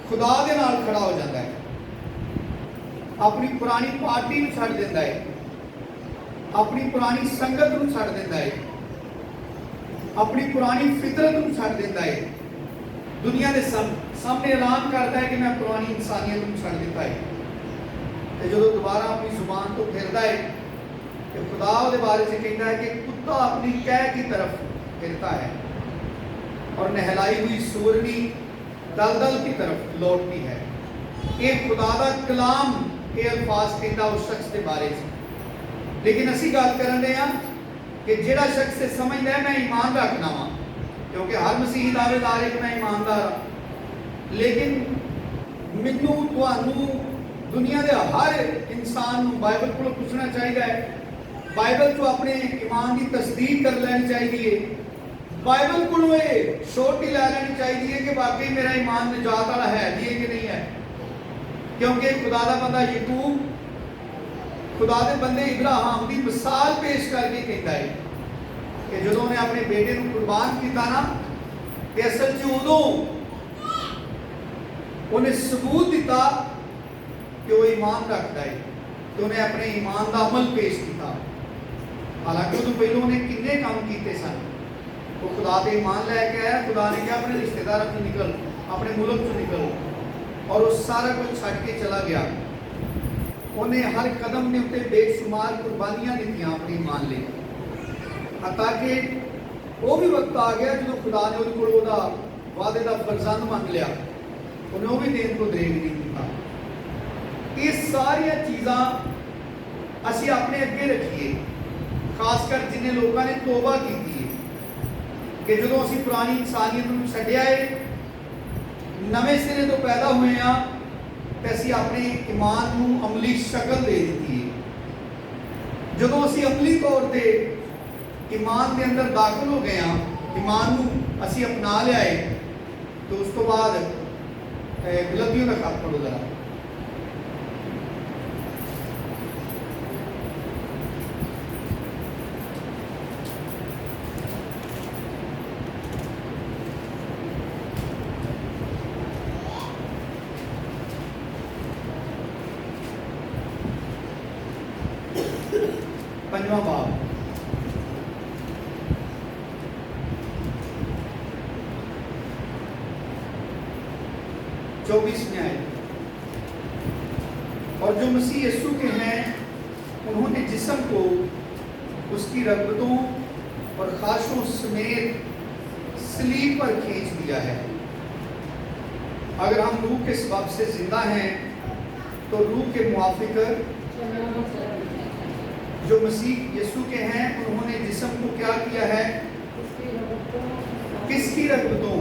खुदा के नाल खड़ा हो जाता है, अपनी पुरानी पार्टी नूं छड्ड दिंदा है, अपनी पुरानी संगत नूं छड्ड दिंदा है, अपनी पुरानी फितरत नूं छड्ड दिंदा है, दुनिया के सामने ऐलान करता है कि मैं पुरानी इंसानियत नूं छड्ड दिता है। तो जो दोबारा अपनी जुबान तो फिरदा है तो खुदा उहदे बारे च कहता है कि कुत्ता अपनी कैह की तरफ फिरता है और नहलाई हुई सूरनी दलदल की तरफ लौटती है। ये खुदा का कलाम ये अल्फाज कहता उस शख्स के बारे में। लेकिन असी गल कर रहे हैं कि जिहड़ा शख्स से समझदा है मैं ईमान रखना वा, क्योंकि हर मसीही दावेदार है कि मैं ईमानदार हाँ, लेकिन मैनू तुहानू दुनिया के हर इंसान नूं बाइबल को पूछना चाहिए है, बाइबल तो अपने ईमान की तस्दीक कर लैनी चाहिए, बाइबल को श्योरिटी लै लैनी चाहिए कि वाकई मेरा ईमान निजात वाला है जी कि नहीं है। क्योंकि खुदा का बंदा यकूब खुदा के बंदे इब्राहिम की मिसाल पेश करके कहता है कि जो उन्हें अपने बेटे को कुर्बान किया ना, तो असल च उदों उन्हें सबूत दिता कि वो ईमान रखता है, तो उन्हें अपने ईमान का अमल पेश किया। हालांकि उदों पहले उन्हें किन्ने काम किए सन, वो खुदा से ईमान लैके आया, खुदा ने कहा अपने रिश्तेदारों से निकल, अपने मुल्क से निकल, और वो सारा कुछ छड़ के चला गया। उन्हें हर कदम के उत्ते बेशुमार कुर्बानियां दी अपनी ईमान ले, ताकि वो भी वक्त आ गया जो खुदा ने उहदा वादे का फरजंद मंग लिया, उन्हें वो भी देन को दरेग नहीं दिता। ये सारिया चीज़ां असी अपने अगे रखिए, खासकर जिन्हें लोगों ने तोबा की कि जो असी पुरानी इंसानियत को छड्डिया है, नवे सिरे तो पैदा हुए हाँ, तो असी अपने ईमान को अमली शक्ल दे दी है। जो असी अमली तौर पर ईमान के अंदर दाखिल हो गए हाँ, ईमान को असी अपना लिया है, तो उस तो बाद गलतियों का खत पढ़ो जरा। पंजवां बाब, चौबीसवें आयत। और जो मसीह यीशु के हैं उन्होंने जिस्म को उसकी रगबतों और ख्वाहिशों समेत सलीब पर खींच दिया है। अगर हम रूह के सबब से जिंदा हैं तो रूह के मुआफिक जो मसीह यीशु के हैं उन्होंने जिस्म को क्या किया है? किसकी रगबतों?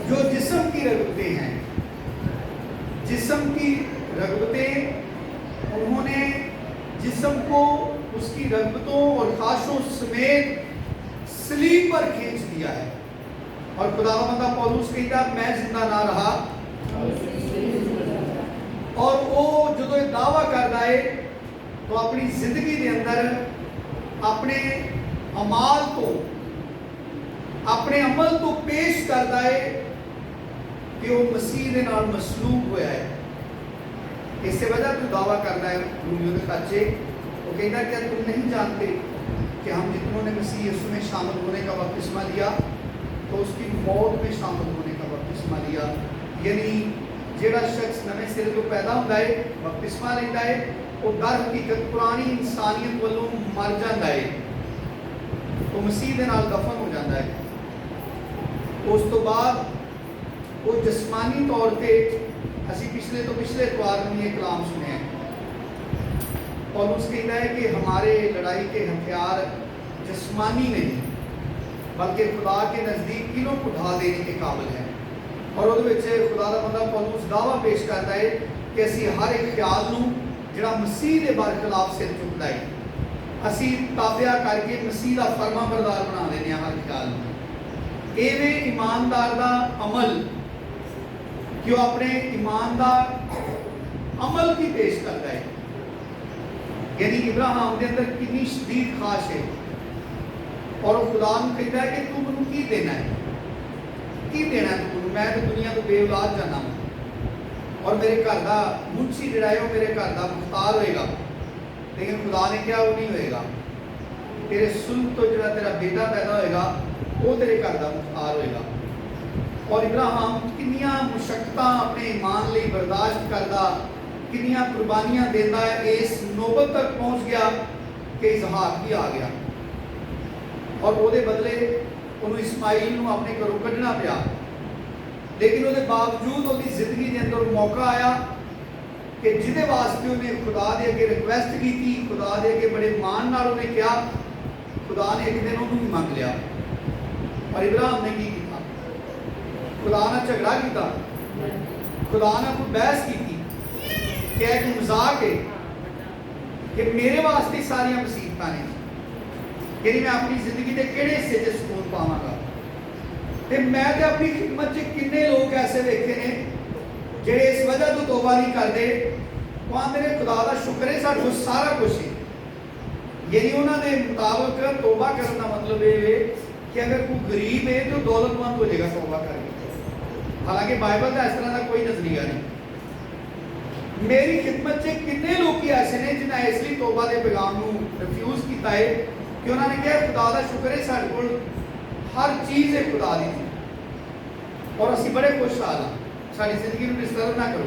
जो जिस्म की रगबतें हैं, जिस्म की रगबतें उन्होंने जिस्म को उसकी रगबतों और ख्वाहिशों समेत सलीब पर खींच दिया है। और खुदावंद पौलुस कहता मैं जिंदा ना रहा, और वो जो दावा करता है तो अपनी जिंदगी के अंदर अपने अमाल को, अपने अमल को पेश करता है कि वो मसीह के नाल मसलूब हुआ है। इस वजह तो दावा करता है रोमियो के खच्चे, वो कहता क्या तुम नहीं जानते कि हम जितनों ने मसीह यीशु में शामिल होने का बपतिस्मा लिया तो उसकी मौत में शामिल होने का बपतिस्मा लिया। यानी जेड़ा शख्स नवे सिरे तो पैदा होता है बपतिस्मा लेता है, वो दर हकीकत पुरानी इंसानियत वालों मर जाता है, तो मसीह के नाल दफन हो जाता है। उस तो बाद वो जिस्मानी तौर पर असी पिछले इतवार में ये कलाम सुने पौलुस कहता है कि हमारे लड़ाई के हथियार जिस्मानी नहीं बल्कि खुदा के नज़दीक किलों को ढा देने के काबिल है। और वो खुदा का बंदा पौलुस दावा पेश करता है कि असी हर एक ख्याल नूं जिहड़ा मसीह के बरखिलाफ सिर चुकता है, असी ताबिया करके मसीह का फरमा बरदार बना देने हर ख्याल में। एवें ईमानदार का अमल कि वह अपने ईमानदार अमल की पेश करता है। यानी इब्राहिम के अंदर कितनी शदीद ख्वाहिश है और खुदा कहता है कि तू मैनू की देना है, की देना तू मैनूं, मैं तो दुनिया तो बेऔलाद जाना वा और मेरे घर का मुंशी जिहड़ा है वो मेरे घर का मुख्तार होएगा। लेकिन खुदा ने कहा वो नहीं होएगा, तेरे सुल्ह तो जिहड़ा तेरा बेटा पैदा होएगा वो तेरे घर का मुख्तार होएगा। और इब्राहिम कितनियां मुशक्कतां अपने ईमान लई बर्दाश्त करदा, कितनियां कुर्बानियां देंदा है, इस नौबत तक पहुंच गया कि इसहाक भी आ गया और ਉਹਦੇ बदले ਉਹਨੂੰ इस्माइल ਨੂੰ ਆਪਣੇ ਘਰੋਂ ਕੱਢਣਾ ਪਿਆ। लेकिन ਉਹਦੇ बावजूद ਉਹਦੀ ਜ਼ਿੰਦਗੀ ਦੇ ਅੰਦਰ ਮੌਕਾ ਆਇਆ कि ਜਿਹਦੇ ਵਾਸਤੇ ਉਹਨੇ खुदा ਦੇ ਅੱਗੇ ਰਿਕੁਐਸਟ ਕੀਤੀ, खुदा ਦੇ ਅੱਗੇ बड़े मान ਨਾਲ ਉਹਨੇ ਕਿਹਾ, खुदा ने एक दिन ਉਹਨੂੰ ਵੀ ਮੰਗ ਲਿਆ। और इब्राहिम ने की ਕੀਤਾ? खुदा ਨਾਲ ਝਗੜਾ ਕੀਤਾ, खुदा ਨਾਲ ਕੋਈ बहस की, क्या एक मजाक है कि मेरे वास्ते सारियां मुसीबतां ने कि मैं अपनी जिंदगी के किहड़े हिस्से च सुकून पावांगा। ते मैं ते अपनी खिदमत च किन्ने लोग ऐसे देखे ने जेड़े इस वजह तो तौबा नहीं करते, वो आंदे ने खुदा दा शुक्र है साडे कोल सारा कुछ है। यानी उन्होंने मुताबिक तौबा करने का मतलब ये है कि अगर कोई गरीब है तो दौलतमंद हो जाएगा तौबा करके। हालांकि बाइबल का इस तरह का कोई नजरिया नहीं। मेरी खिदमत से कितने लोग ऐसे ने जिन्हें इसलिए तौबा के पैगाम को रिफ्यूज किया है कि उन्होंने कहा खुदा का शुक्र है साडे कोल हर चीज़ है खुदा दी और असी बड़े खुशहाल हाँ, साडी जिंदगी में डिस्टर्ब ना करो।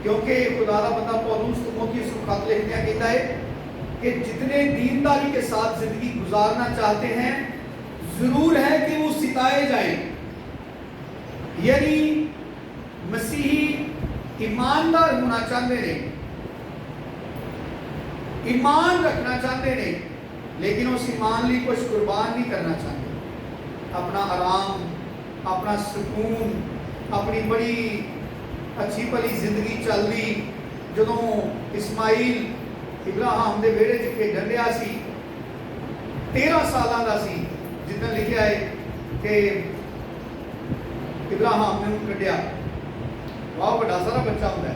क्योंकि खुदा का बंदा पौलुस तीमुथियुस को खत लिखदे कहता है कि जितने दीनदारी के साथ जिंदगी गुजारना चाहते हैं जरूर है कि वो सिताए जाए। यानी मसीही ईमानदार होना चाहते हैं, ईमान रखना चाहते हैं, लेकिन उस ईमान लिए कुछ कुर्बान नहीं करना चाहते। अपना आराम, अपना सुकून, अपनी बड़ी अच्छी भली जिंदगी चलती जदों इस्माइल इब्राहिम के वेड़े च खेडन दिया सी, 13 सालों का सी, जिद्दां लिखा है कि इब्राहिम ने उन्हें कढ़िया। वाह बड़ा सारा बच्चा होता है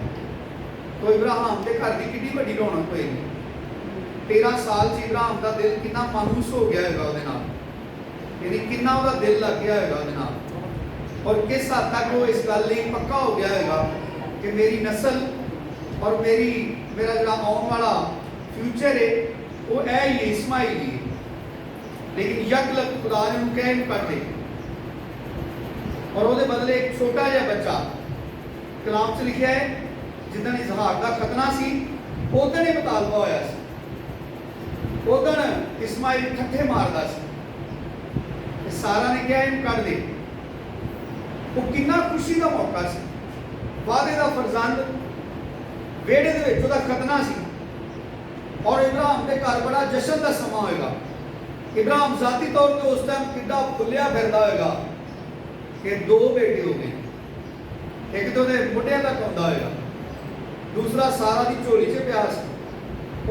तो इब्राहिम के घर की कितनी बड़ी रौनक होएगी। 13 साल से इब्राहिम का दिल कितना मायूस हो गया होगा ਉਹਦੇ ਨਾਲ, यानी कितना ਉਹਦਾ दिल लग गया होगा ਉਹਦੇ ਨਾਲ और किस हद तक वो इस गल ਲਈ पक्का हो गया होगा कि मेरी नस्ल और मेरा जो आने वाला फ्यूचर है वो है ही इस्माइल ही। लेकिन यकलक खुदा ने उन्हें कह नहीं पड़ते और ਉਹਦੇ बदले एक छोटा जिहा बच्चा कलाम च लिखा है जिदन इसहाक का खतना सी उदन ही मुतालबा होया सी, उदन इस्माइल ठट्ठे मारदा सी। सारा ने कहा इन्हूं कढ़ दे। वो कितना खुशी का मौका सी, वादे का फरजंद वेड़े दे विच उहदा खतना सी और इब्राहिम के घर बड़ा जश्न का समा होएगा। इब्राहिम जाती तौर पर उस टाइम कितना फुलिया फिरदा होएगा कि 2 बेटे हो गए, एक तो मुंडिया तक आंदा होगा, दूसरा सारा की झोली च पिया सी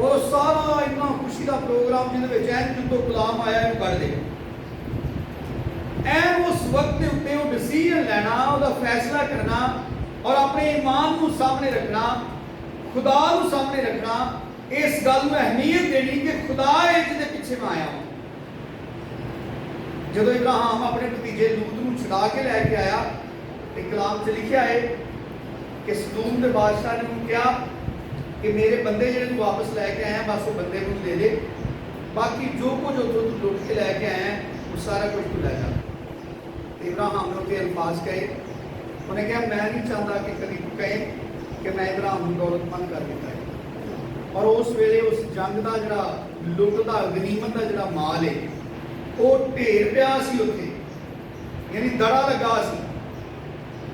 और सारा इतना खुशी का प्रोग्राम जिहदे विच जो कलाम आया इहनूं कढ़ दे। उस वक्त के उत्ते वो डिसीजन लेना, उसका फैसला करना और अपने ईमान को सामने रखना, खुदा को सामने रखना, इस गल में अहमियत देनी कि खुदा है जिहदे पिछे मैं आया हूं। जदों इब्राहिम अपने भतीजे लूत को छुड़ा के लैके आया, एक कलाम च लिखा है कि सदूम के बादशाह ने उन्हें कहा कि मेरे बंदे जिहड़े तू वापस लैके आया बस वो बंदे को दे दे, बाकी जो कुछ उधरों तू लुट के लैके आया है वो सारा कुछ तू लै जा। इब्राहिम ने उसके अल्फाज कहे, उन्हें कहा मैं नहीं चाहता कि कभी कहे कि मैं इब्राहिम को दौलतमंद कर दिता है। और उस वेले उस जंग का जिहड़ा लुट का गनीमत का जिहड़ा माल है वो ढेर पिया सी उत्थे, यानी दड़ा लगा सी।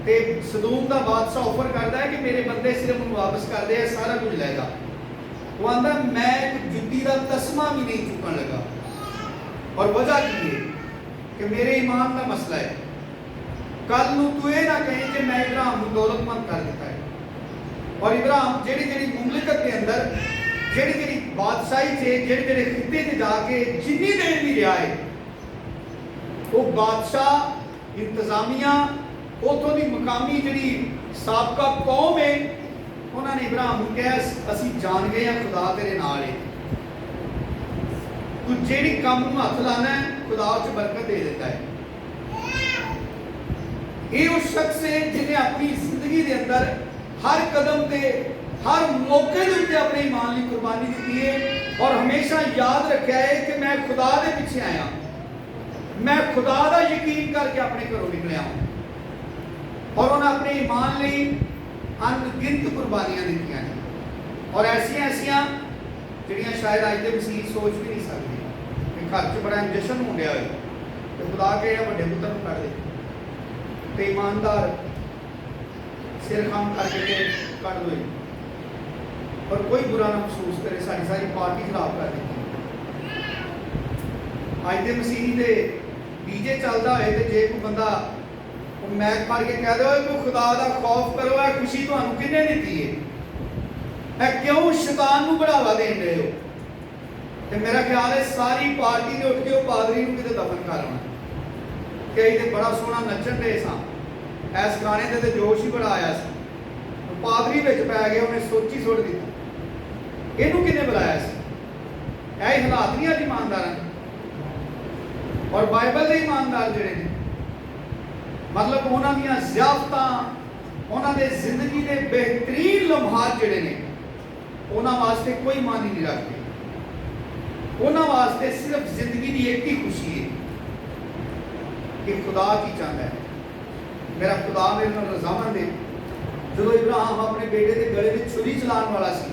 ते सदूम का बादशाह ऑफर करता है कि मेरे बंदे सिर्फ वापस कर दे, सारा कुछ लै जा। वो आंदा मैं एक जुत्ती का तस्मा भी नहीं चुकन लगा। और वजह की है कि मेरे ईमान का मसला है। कल नूं तू ये ना कहीं कि मैं इब्राहिम को दौलतमंद कर दिता है। और इब्राहिम जेड़ी जेड़ी मुमलिकत के अंदर जेड़ी जेड़ी बादशाही से जेड़े जेड़े खिते से जाके जिन्नी देर भी रहा है वो बादशाह इंतजामिया उतों की मकामी जी साबका कौम है उन्होंने इब्राहिम को कहा असी जान गए हैं खुदा तेरे नाल है, तू जेड़ी काम नूं हथ लाना है खुदा उस बरकत दे देता है। ਇਹ ਉਹ ਸ਼ਖਸ ਹੈ ਜਿਹਨੇ ਆਪਣੀ ਜ਼ਿੰਦਗੀ ਦੇ ਅੰਦਰ ਹਰ ਕਦਮ ਤੇ ਹਰ ਮੌਕੇ ਦੇ ਉੱਤੇ ਆਪਣੇ ਈਮਾਨ ਲਈ ਕੁਰਬਾਨੀ ਦਿੱਤੀ ਹੈ ਔਰ ਹਮੇਸ਼ਾ ਯਾਦ ਰੱਖਿਆ ਹੈ ਕਿ ਮੈਂ ਖੁਦਾ ਦੇ ਪਿੱਛੇ ਆਇਆ, ਮੈਂ ਖੁਦਾ ਦਾ ਯਕੀਨ ਕਰਕੇ ਆਪਣੇ ਘਰੋਂ ਨਿਕਲਿਆ ਔਰ ਉਹਨਾਂ ਆਪਣੇ ਈਮਾਨ ਲਈ ਅਣਗਿਣਤ ਕੁਰਬਾਨੀਆਂ ਦਿੱਤੀਆਂ ਨੇ ਔਰ ਐਸੀਆਂ ਜਿਹੜੀਆਂ ਸ਼ਾਇਦ ਅੱਜ ਦੇ ਮਸੀਹ ਸੋਚ ਵੀ ਨਹੀਂ ਸਕਦੇ ਕਿ ਘਰ 'ਚ ਬੜਾ ਜਸ਼ਨ ਹੋ ਰਿਹਾ ਹੋਵੇ ਤੇ ਖੁਦਾ ਕੇ ਵੱਡੇ ਪੁੱਤਰ ਨੂੰ ਕੱਢ ਦੇ ਤੇ ਈਮਾਨਦਾਰ ਸਿਰ ਖਾਮ ਕਰਕੇ ਤੇ ਕੱਢ ਦੋ और कोई बुरा ना महसूस करे, सारी पार्टी खराब कर दी। अज के मसीही दे डीजे चलता है तो जे कोई बंदा मैक पढ़ के कह दो कि खुदा का खौफ करो, है खुशी तुहानू किन्ने दी है, क्यों शैतान नू बढ़ावा देन रहे हो? तो मेरा ख्याल है सारी पार्टी ने उठ के पादरी नू किते दफन कर आना। कई तो बड़ा सोहना नचन रहे सा, इस गाने ते जोश ही बड़ा आया सा, पादरी विच पै गया, उन्हें सोची सुट दी। ਇਹਨੂੰ ਕਿਹਨੇ ਬੁਲਾਇਆ ਸੀ? ਇਹ ਹਾਲਾਤ ਨਹੀਂ ਅੱਜ ਇਮਾਨਦਾਰਾਂ ਦੇ। ਔਰ ਬਾਈਬਲ ਦੇ ਇਮਾਨਦਾਰ ਜਿਹੜੇ ਨੇ ਮਤਲਬ ਉਹਨਾਂ ਦੀਆਂ ਜ਼ਿਆਫਤਾਂ, ਉਹਨਾਂ ਦੇ ਜ਼ਿੰਦਗੀ ਦੇ ਬਿਹਤਰੀਨ ਲਮਹਾਤ ਜਿਹੜੇ ਨੇ ਉਹਨਾਂ ਵਾਸਤੇ ਕੋਈ ਮਾਨੀ ਨਹੀਂ ਰੱਖਦੇ। ਉਹਨਾਂ ਵਾਸਤੇ ਸਿਰਫ ਜ਼ਿੰਦਗੀ ਦੀ ਇੱਕ ਹੀ ਖੁਸ਼ੀ ਹੈ ਕਿ ਖੁਦਾ ਕੀ ਚਾਹੁੰਦਾ ਹੈ, ਮੇਰਾ ਖੁਦਾ ਮੇਰੇ ਨਾਲ ਰਜ਼ਾਮੰਦ ਹੈ। ਜਦੋਂ ਇਬਰਾਹਿਮ ਆਪਣੇ ਬੇਟੇ ਦੇ ਗਲੇ ਵਿੱਚ ਛੁਰੀ ਚਲਾਉਣ ਵਾਲਾ ਸੀ,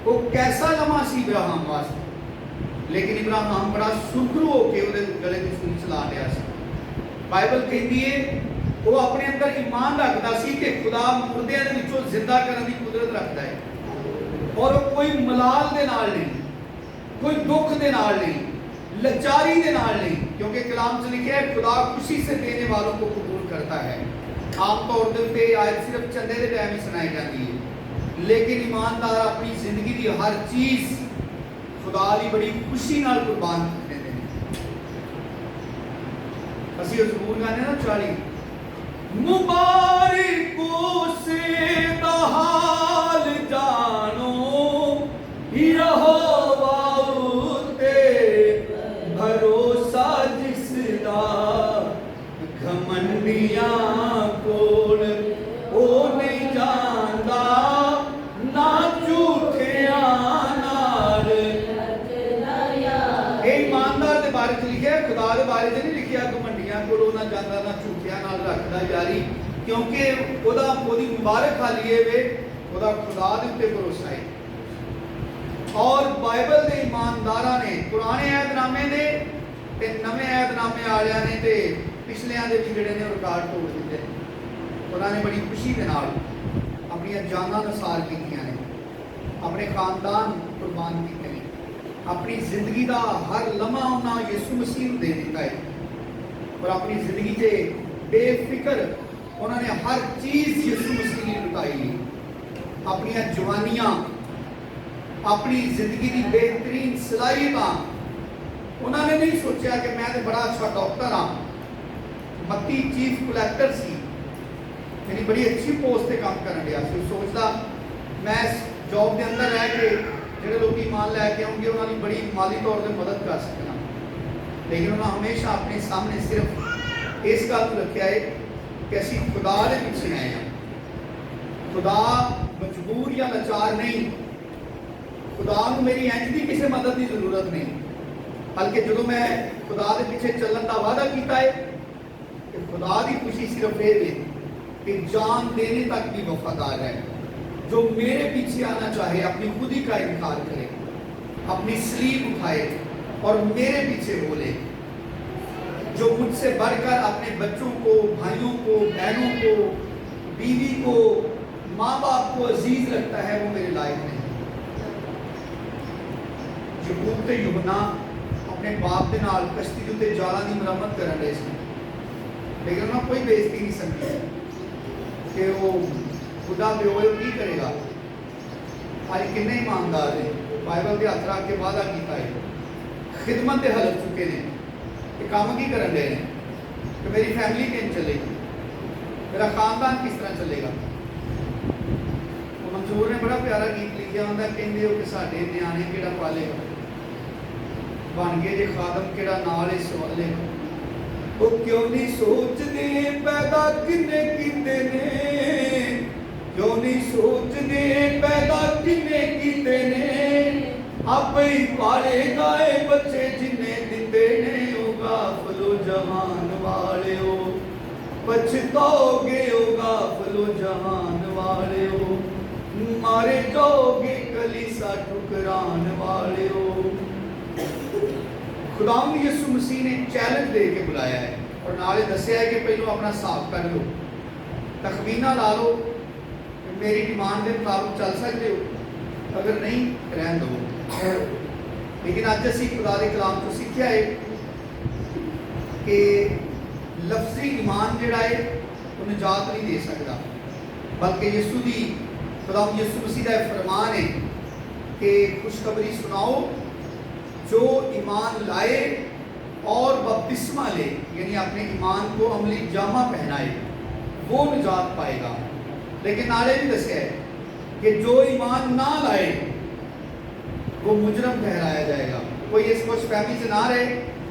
वो कैसा लम्हा सी इब्राहिम वास्ते, लेकिन इब्राहिम बड़ा सुखरू होकर ਉਹਦੇ गले में छुरी चला लिया सी। बाइबल कहती है वो अपने अंदर ईमान रखता सी कि खुदा मुर्दियां दे विचों जिंदा करने की कुदरत रखता है और कोई मलाल दे नाल नहीं, कोई दुख दे नाल नहीं, लाचारी दे नाल नहीं, क्योंकि कलाम च लिखा है खुदा खुशी से देने वालों को कबूल करता है। आम तौर पे आयत सिर्फ चंदे के टाइम ही सुनाई जाती है, लेकिन ईमानदार अपनी जिंदगी की हर चीज खुदा की बड़ी खुशी नाल कुर्बान करते हैं। असी जरूर गाने ना 40 मुबारकों से हाल जानो यहोवा ते भरोसा जिसदा घमंडियां कोल ओ नहीं जानदा ना झूठियां नाल। ईमानदार के बारे च लिखा, खुदा के बारे च नहीं लिखा घमंडियां कोल ना जांदा ना झूठियां नाल रखदा यारी, क्योंकि ओदी मुबारक खाली है वे ओदा खुदा दे उत्ते भरोसा है। और बाइबल के ईमानदारां ने पुराने ऐतनामे दे ते नवे ऐतनामे वालियां ने ते पिछलियां दे भी जिहड़े ने रिकॉर्ड तोड़ दिते। उन्होंने बड़ी खुशी के नाल अपनी जाना नसार कीतियां ने, अपने खानदान कुर्बान किए ने, अपनी जिंदगी का हर लम्हा उन्होंने यीशु मसीह को दे दिता है और अपनी जिंदगी से बेफिक्र उन्होंने हर चीज यीशु मसीह ने लुटाई। अपनी जवानियां, अपनी जिंदगी की बेहतरीन सलाहियत उन्होंने नहीं सोचा कि मैं तो बड़ा अच्छा डॉक्टर हाँ, मत्ती चीफ कलैक्टर सी, मेरी बड़ी अच्छी पोस्ट से काम कर रहा सी, सोचता मैं जॉब के अंदर रह के जो लोग ईमान लैके आएंगे उन्होंने बड़ी माली तौर पर मदद कर सकना, लेकिन उन्होंने हमेशा अपने सामने सिर्फ इस गल को रखा है कि असी खुदा के पीछे आए हैं। खुदा मजबूर या लाचार नहीं, खुदा को मेरी इंज की किसी मदद की जरूरत नहीं, बल्कि जो मैं खुदा के पीछे चलने का वादा किया है कि खुदा की खुशी सिर्फ ये है कि जान देने तक भी वफादार है। जो मेरे पीछे आना चाहे अपनी खुदी का इनकार करे, अपनी स्लीप उठाए और मेरे पीछे बोले। जो मुझसे बढ़कर अपने बच्चों को, भाइयों को, बहनों को, बीवी को, माँ बाप को अजीज रखता है वो मेरे लायक नहीं। यकूब ते यूहन्ना अपने बाप के नाल कश्ती के उत्ते जालां दी मरम्मत कर रहे थे, लेकिन उन्होंने कोई बेइज्जती नहीं समझी कि वो खुदा प्यो की करेगा। आज किन्ने ईमानदार ने बाइबल के हथ रख के वादा किया है, खिदमत के हलफ चुके हैं कि काम की कर रहे हैं कि मेरी फैमिली किन चलेगी, मेरा खानदान किस तरह चलेगा। मंजूर ने बड़ा प्यारा गीत लिखा होंगे, कहते हो कि साडे न्याणे किहड़ा पालेगा, बन गए जे खादम किहड़ा नाल इस वाले। ਉਹ ਕਿਉਂ ਨਹੀਂ ਸੋਚਦੇ ਪੈਦਾ ਕਿੰਨੇ ਕੀਤੇ ਨੇ, ਕਿਉਂ ਨਹੀਂ ਸੋਚਦੇ ਪੈਦਾ ਕਿੰਨੇ ਕੀਤੇ ਨੇ, ਆਪੇ ਹੀ ਪਾਲੇਗਾ ਇਹ ਬੱਚੇ ਜਿੰਨੇ ਦਿੱਤੇ ਨੇ। ਉਹ ਗਾਫਲੋ ਜਹਾਨ ਵਾਲਿਓ ਪਛਤਾਓਗੇ, ਉਹ ਗਾਫਲੋ ਜਹਾਨ ਵਾਲਿਓ ਮਾਰੇ ਜਾਓਗੇ ਕਲੀਸਾ ਠੁਕਰਾਨ ਵਾਲਿਓ। खुदावंद यीशु मसीह ने चैलेंज दे के बुलाया है और नाले दसिया है कि पहले अपना हिसाब कर लो, तखमीना ला लो, मेरी डिमांड के मुताबिक चल सकते हो, अगर नहीं रहन दो। लेकिन अज असी खुदा के कलाम तो सीखा है कि लफ्जी ईमान जिहड़ा है वो निजात नहीं दे सकता, बल्कि यीशु की खुदावंद यीशु मसीह का फरमान है कि खुशखबरी सुनाओ, जो ईमान लाए और बपतिस्मा ले, यानी अपने ईमान को अमली जामा पहनाए, वो निजात पाएगा। लेकिन नाले भी दसे है कि जो ईमान ना लाए वो मुजरम ठहराया जाएगा। कोई इस कुछ फहमी से ना रहे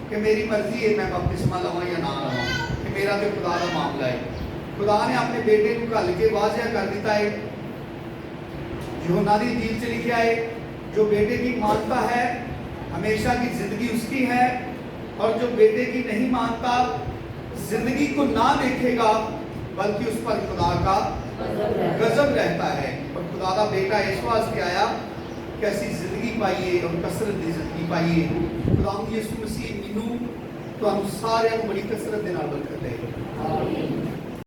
कि मेरी मर्जी है मैं बपतिस्मा लवां या ना लवां, कि मेरा तो खुदा का मामला है। खुदा ने अपने बेटे को घल के वाज़िया कर दिता है, यूहन्ना दी इंजील से लिखा है, जो बेटे की मानता है हमेशा की जिंदगी उसकी है, और जो बेटे की नहीं मानता जिंदगी को ना देखेगा बल्कि उस पर खुदा का गजब रहता है। और खुदा का बेटा इस वास्ते आया कि ऐसी जिंदगी पाइए और कसरत की जिंदगी पाइए। खुदावंद यीशु मसीह मैनू तुहानू सारिਆਂ ਨੂੰ बड़ी कसरत दे नाल बरकत दे।